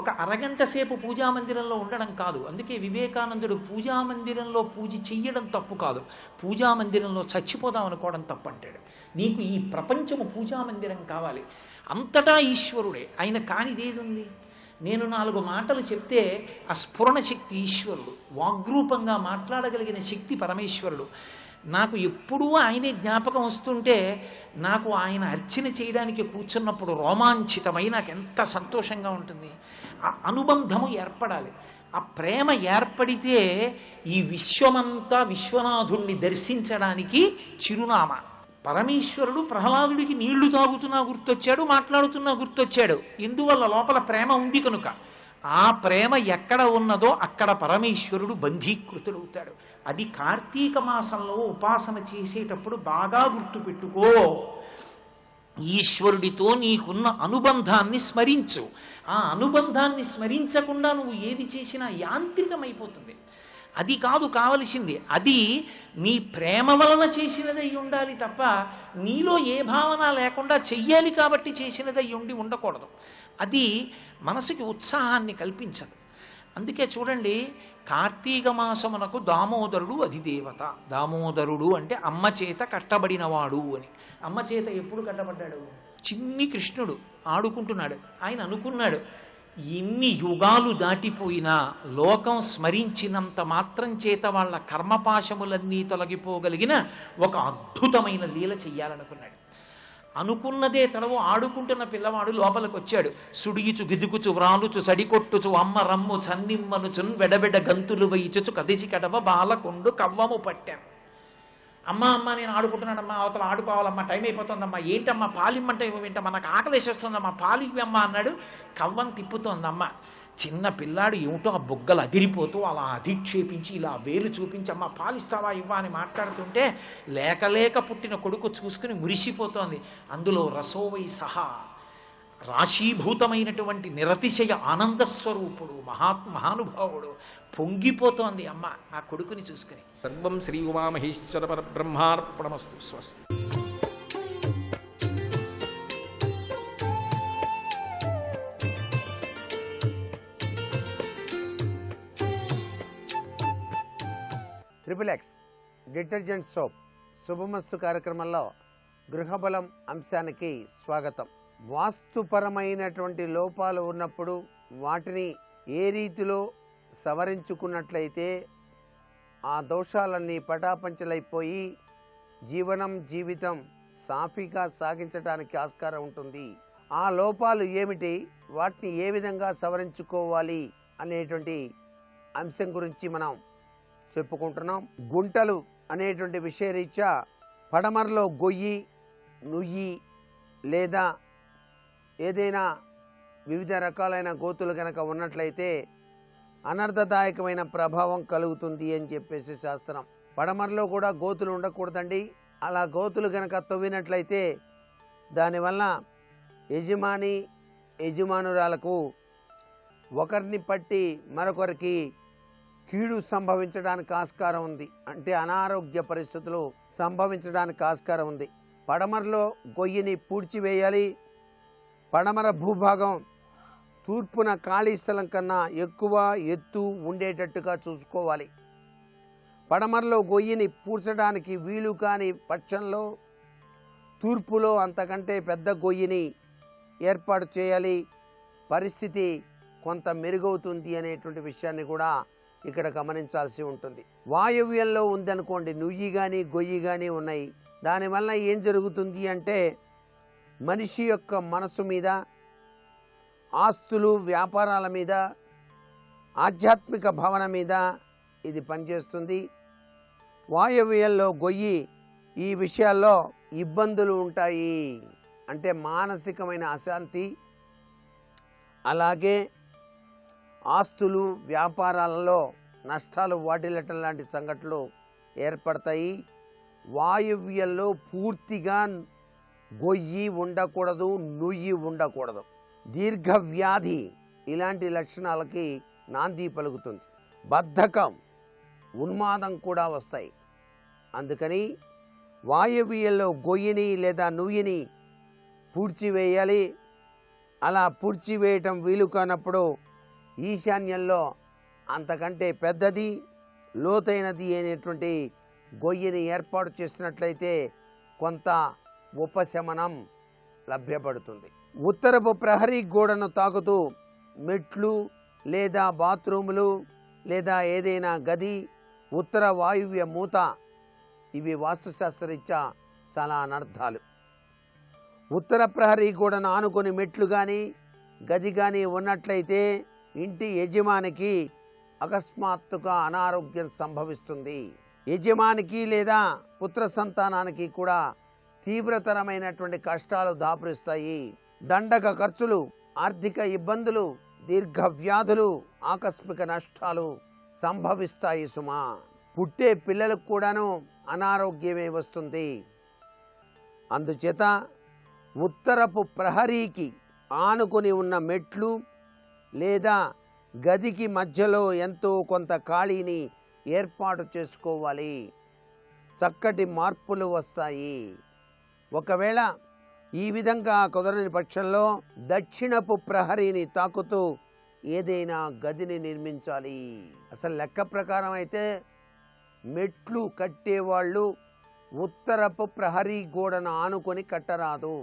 ఒక అరగంట సేపు పూజామందిరంలో ఉండడం కాదు. అందుకే వివేకానందుడు పూజామందిరంలో పూజ చెయ్యడం తప్పు కాదు, పూజామందిరంలో చచ్చిపోదాం అనుకోవడం తప్పు అంటాడు. నీకు ఈ ప్రపంచము పూజామందిరం కావాలి, అంతటా ఈశ్వరుడే, ఆయన కానిదేది ఉంది? నేను 4 మాటలు చెప్తే ఆ స్ఫురణ శక్తి ఈశ్వరుడు, వాగ్రూపంగా మాట్లాడగలిగిన శక్తి పరమేశ్వరుడు. నాకు ఎప్పుడూ ఆయనే జ్ఞాపకం వస్తుంటే నాకు ఆయన అర్చన చేయడానికి కూర్చున్నప్పుడు రోమాంచితమై నాకు ఎంత సంతోషంగా ఉంటుంది. ఆ అనుబంధము ఏర్పడాలి. ఆ ప్రేమ ఏర్పడితే ఈ విశ్వమంతా విశ్వనాథుణ్ణి దర్శించడానికి చిరునామా. పరమేశ్వరుడు ప్రహ్లాదుడికి నీళ్లు తాగుతున్నా గుర్తొచ్చాడు, మాట్లాడుతున్నా గుర్తొచ్చాడు. ఎందువల్ల? లోపల ప్రేమ ఉంది కనుక. ఆ ప్రేమ ఎక్కడ ఉన్నదో అక్కడ పరమేశ్వరుడు బంధీకృతుడవుతాడు. అది కార్తీక మాసంలో ఉపాసన చేసేటప్పుడు బాగా గుర్తుపెట్టుకో. ఈశ్వరుడితో నీకున్న అనుబంధాన్ని స్మరించు. ఆ అనుబంధాన్ని స్మరించకుండా నువ్వు ఏది చేసినా యాంత్రికమైపోతుంది. అది కాదు కావలసింది. అది నీ ప్రేమ వలన చేసినదై ఉండాలి తప్ప నీలో ఏ భావన లేకుండా చెయ్యాలి కాబట్టి చేసినదై ఉండకూడదు. అది మనసుకి ఉత్సాహాన్ని కల్పించదు. అందుకే చూడండి, కార్తీక మాసమునకు దామోదరుడు అధిదేవత. దామోదరుడు అంటే అమ్మ చేత కట్టబడినవాడు అని. అమ్మ చేత ఎప్పుడు కట్టబడ్డాడు? చిన్ని కృష్ణుడు ఆడుకుంటున్నాడు. ఆయన అనుకున్నాడు, ఎన్ని యుగాలు దాటిపోయినా లోకం స్మరించినంత మాత్రం చేత వాళ్ళ కర్మపాశములన్నీ తొలగిపోగలిగిన ఒక అద్భుతమైన లీల చెయ్యాలనుకున్నాడు. అనుకున్నదే తడవు ఆడుకుంటున్న పిల్లవాడు లోపలికి వచ్చాడు. సుడిగిచు గిదుకుచు వ్రాలుచు సడికొట్టుచు అమ్మ రమ్ము చన్నిమ్మనుచున్ వెడబెడ గంతులు వేయిచుచు కదిసి కడవ బాలకొండు కవ్వము పట్టాం. అమ్మ అమ్మ నేను ఆడుకుంటున్నానమ్మా, అవతల ఆడుకోవాలమ్మా, టైం అయిపోతుందమ్మా, ఏంటమ్మా పాలిమ్మంటే ఏంటమ్మా, నాకు ఆకలేసేస్తుందమ్మా, పాలివ్వమ్మా అన్నాడు. కవ్వం తిప్పుతోందమ్మ. చిన్న పిల్లాడు ఏమిటో ఆ బొగ్గలు అదిరిపోతూ అలా అధిక్షేపించి ఇలా వేలు చూపించి అమ్మ పాలిస్తావా ఇవ్వా అని మాట్లాడుతుంటే లేక పుట్టిన కొడుకు చూసుకుని మురిసిపోతోంది. అందులో రసోవై సహా రాశీభూతమైనటువంటి నిరతిశయ ఆనంద స్వరూపుడు మహానుభావుడు. పొంగిపోతోంది అమ్మ ఆ కొడుకుని చూసుకుని. సర్వం శ్రీ ఉమామహేశ్వర పరబ్రహ్మార్పణమస్తు. స్వస్తి. XXX డిటర్జెంట్ సోప్ శుభమస్తు కార్యక్రమంలో గృహబలం అంశానికి స్వాగతం. వాస్తుపరమైనటువంటి లోపాలు ఉన్నప్పుడు వాటిని ఏ రీతిలో సవరించుకున్నట్లయితే ఆ దోషాలన్నీ పటాపంచలైపోయి జీవితం సాఫీగా సాగించడానికి ఆస్కారం ఉంటుంది. ఆ లోపాలు ఏమిటి, వాటిని ఏ విధంగా సవరించుకోవాలి అనేటువంటి అంశం గురించి మనం చెప్పుకుంటున్నాం. గుంటలు అనేటువంటి విషయరీత్యా పడమరలో గొయ్యి, నుయ్యి లేదా ఏదైనా వివిధ రకాలైన గోతులు కనుక ఉన్నట్లయితే అనర్థదాయకమైన ప్రభావం కలుగుతుంది అని చెప్పేసి శాస్త్రం. పడమరలో కూడా గోతులు ఉండకూడదండి. అలా గోతులు కనుక తవ్వినట్లయితే దానివల్ల యజమానురాలకు ఒకరిని పట్టి మరొకరికి కీడు సంభవించడానికి ఆస్కారం ఉంది. అంటే అనారోగ్య పరిస్థితులు సంభవించడానికి ఆస్కారం ఉంది. పడమరలో గొయ్యిని పూడ్చివేయాలి. పడమర భూభాగం తూర్పున ఖాళీ స్థలం కన్నా ఎక్కువ ఎత్తు ఉండేటట్టుగా చూసుకోవాలి. పడమరలో గొయ్యిని పూడ్చడానికి వీలు కాని పక్షంలో తూర్పులో అంతకంటే పెద్ద గొయ్యిని ఏర్పాటు చేయాలి. పరిస్థితి కొంత మెరుగవుతుంది అనేటువంటి విషయాన్ని కూడా ఇక్కడ గమనించాల్సి ఉంటుంది. వాయవ్యంలో ఉందనుకోండి, నుయ్యి కానీ గొయ్యి కానీ ఉన్నాయి. దానివల్ల ఏం జరుగుతుంది అంటే మనిషి యొక్క మనసు మీద, ఆస్తులు వ్యాపారాల మీద, ఆధ్యాత్మిక భావన మీద ఇది పనిచేస్తుంది. వాయవ్యంలో గొయ్యి ఈ విషయాల్లో ఇబ్బందులు ఉంటాయి. అంటే మానసికమైన అశాంతి, అలాగే ఆస్తులు వ్యాపారాలలో నష్టాలు వాటిల్లటం లాంటి సంఘటనలు ఏర్పడతాయి. వాయువ్యంలో పూర్తిగా గొయ్యి ఉండకూడదు, నుయ్యి ఉండకూడదు. దీర్ఘవ్యాధి ఇలాంటి లక్షణాలకి నాంది పలుకుతుంది. బద్ధకం, ఉన్మాదం కూడా వస్తాయి. అందుకని వాయువ్యంలో గొయ్యిని లేదా నుయ్యిని పూడ్చివేయాలి. అలా పూడ్చివేయటం వీలు కానప్పుడు ఈశాన్యంలో అంతకంటే పెద్దది, లోతైనది అనేటువంటి గొయ్యిని ఏర్పాటు చేసినట్లయితే కొంత ఉపశమనం లభ్యపడుతుంది. ఉత్తరపు ప్రహరీ గోడను తాకుతూ మెట్లు లేదా బాత్రూములు లేదా ఏదైనా గది, ఉత్తర వాయువ్య మూత, ఇవి వాస్తుశాస్త్రరీత్యా చాలా అనర్థాలు. ఉత్తర ప్రహరీ గోడను ఆనుకొని మెట్లు కానీ గది కానీ ఉన్నట్లయితే ఇంటి యజమానికి అకస్మాత్తుగా అనారోగ్యం సంభవిస్తుంది. యజమానికి లేదా పుత్ర సంతానానికి కూడా తీవ్రతరమైనటువంటి కష్టాలు దాపురిస్తాయి. దండక ఖర్చులు, ఆర్థిక ఇబ్బందులు, దీర్ఘ వ్యాధులు, ఆకస్మిక నష్టాలు సంభవిస్తాయి సుమా. పుట్టే పిల్లలకు కూడాను అనారోగ్యమే వస్తుంది. అందుచేత ఉత్తరపు ప్రహరీకి ఆనుకొని ఉన్న మెట్లు లేదా గదికి మధ్యలో ఎంతో కొంత ఖాళీని ఏర్పాటు చేసుకోవాలి. చక్కటి మార్పులు వస్తాయి. ఒకవేళ ఈ విధంగా కుదరని పక్షంలో దక్షిణపు ప్రహరీని తాకుతూ ఏదైనా గదిని నిర్మించాలి. అసలు లెక్క ప్రకారం అయితే మెట్లు కట్టేవాళ్ళు ఉత్తరపు ప్రహరీ గోడను ఆనుకొని కట్టరాదు.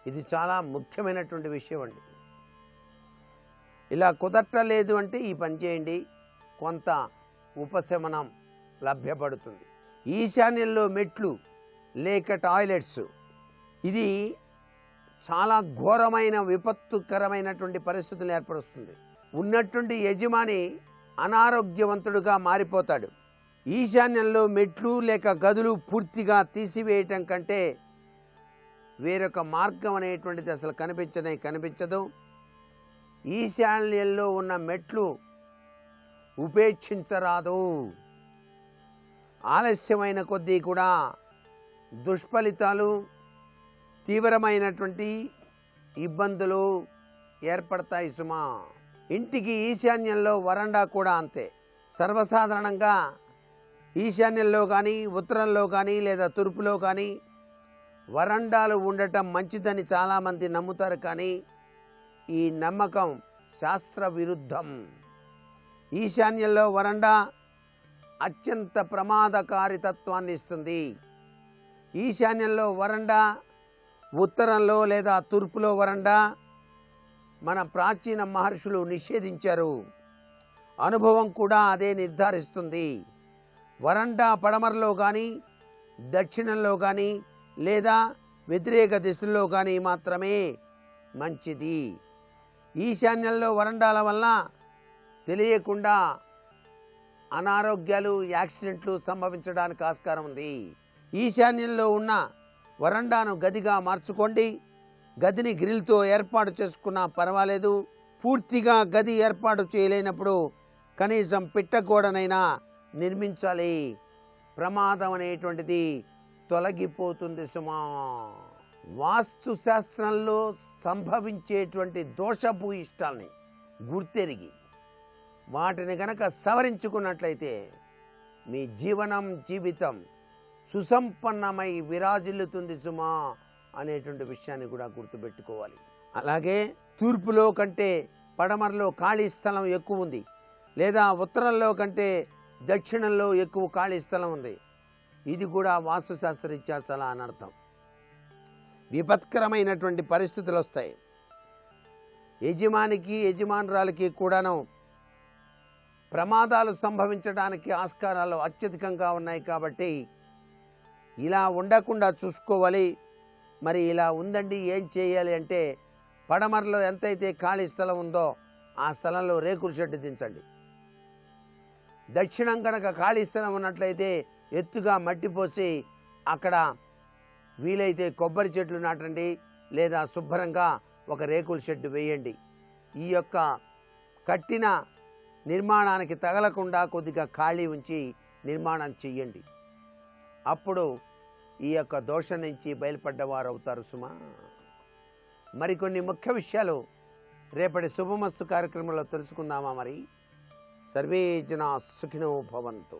ఇది చాలా ముఖ్యమైనటువంటి విషయం అండి. ఇలా కుదరలేదు అంటే ఈ పని చేయండి, కొంత ఉపశమనం లభ్యపడుతుంది. ఈశాన్యంలో మెట్లు లేక టాయిలెట్స్, ఇది చాలా ఘోరమైన విపత్తుకరమైనటువంటి పరిస్థితులు ఏర్పరుస్తుంది. ఉన్నటువంటి యజమాని అనారోగ్యవంతుడుగా మారిపోతాడు. ఈశాన్యంలో మెట్లు లేక గదులు పూర్తిగా తీసివేయటం కంటే వేరొక మార్గం అనేటువంటిది అసలు కనిపించదు. ఈశాన్యంలో ఉన్న మెట్లు ఉపేక్షించరాదు. ఆలస్యమైన కొద్దీ కూడా దుష్ఫలితాలు, తీవ్రమైనటువంటి ఇబ్బందులు ఏర్పడతాయి సుమా. ఇంటికి ఈశాన్యంలో వరండా కూడా అంతే. సర్వసాధారణంగా ఈశాన్యంలో కానీ ఉత్తరంలో కానీ లేదా తూర్పులో కానీ వరండాలు ఉండటం మంచిదని చాలామంది నమ్ముతారు. కానీ ఈ నమ్మకం శాస్త్ర విరుద్ధం. ఈశాన్యంలో వరండా అత్యంత ప్రమాదకారితత్వాన్ని ఇస్తుంది. ఈశాన్యంలో వరండా, ఉత్తరంలో లేదా తూర్పులో వరండా మన ప్రాచీన మహర్షులు నిషేధించారు. అనుభవం కూడా అదే నిర్ధారిస్తుంది. వరండా పడమరలో కానీ దక్షిణంలో కానీ లేదా వ్యతిరేక దిశలో కానీ మాత్రమే మంచిది. ఈశాన్యంలో వరండాల వల్ల తెలియకుండా అనారోగ్యాలు, యాక్సిడెంట్లు సంభవించడానికి ఆస్కారం ఉంది. ఈశాన్యంలో ఉన్న వరండాను గదిగా మార్చుకోండి. గదిని గ్రిల్తో ఏర్పాటు చేసుకున్నా పర్వాలేదు. పూర్తిగా గది ఏర్పాటు చేయలేనప్పుడు కనీసం పిట్టగోడనైనా నిర్మించాలి. ప్రమాదం అనేటువంటిది తొలగిపోతుంది సుమా. వాస్తు శాస్త్రంలో సంభవించేటువంటి దోషభూయిష్టాల్ని గుర్తెరిగి వాటిని గనక సవరించుకున్నట్లయితే మీ జీవితం సుసంపన్నమై విరాజిల్లుతుంది సుమా అనేటువంటి విషయాన్ని కూడా గుర్తుపెట్టుకోవాలి. అలాగే తూర్పులో కంటే పడమరలో ఖాళీ స్థలం ఎక్కువ ఉంది, లేదా ఉత్తరంలో కంటే దక్షిణంలో ఎక్కువ ఖాళీ స్థలం ఉంది. ఇది కూడా వాస్తుశాస్త్రరీత్యా చాలా అనర్థం. విపత్కరమైనటువంటి పరిస్థితులు వస్తాయి. యజమానికి యజమానురాలకి కూడాను ప్రమాదాలు సంభవించడానికి ఆస్కారాలు అత్యధికంగా ఉన్నాయి. కాబట్టి ఇలా ఉండకుండా చూసుకోవాలి. మరి ఇలా ఉందండి, ఏం చేయాలి అంటే పడమరలో ఎంతైతే ఖాళీ స్థలం ఉందో ఆ స్థలంలో రేకుల షెడ్డు దించండి. దక్షిణం కనుక ఖాళీ స్థలం ఉన్నట్లయితే ఎత్తుగా మట్టి పోసి అక్కడ వీలైతే కొబ్బరి చెట్లు నాటండి, లేదా శుభ్రంగా ఒక రేకుల షెడ్డు వేయండి. ఈ యొక్క కట్టిన నిర్మాణానికి తగలకుండా కొద్దిగా ఖాళీ ఉంచి నిర్మాణం చెయ్యండి. అప్పుడు ఈ యొక్క దోషం నుంచి బయలుపడ్డవారు అవుతారు సుమా. మరికొన్ని ముఖ్య విషయాలు రేపటి శుభమస్తు కార్యక్రమంలో తెలుసుకుందామా? మరి సర్వే జనా సుఖినో భవంతు.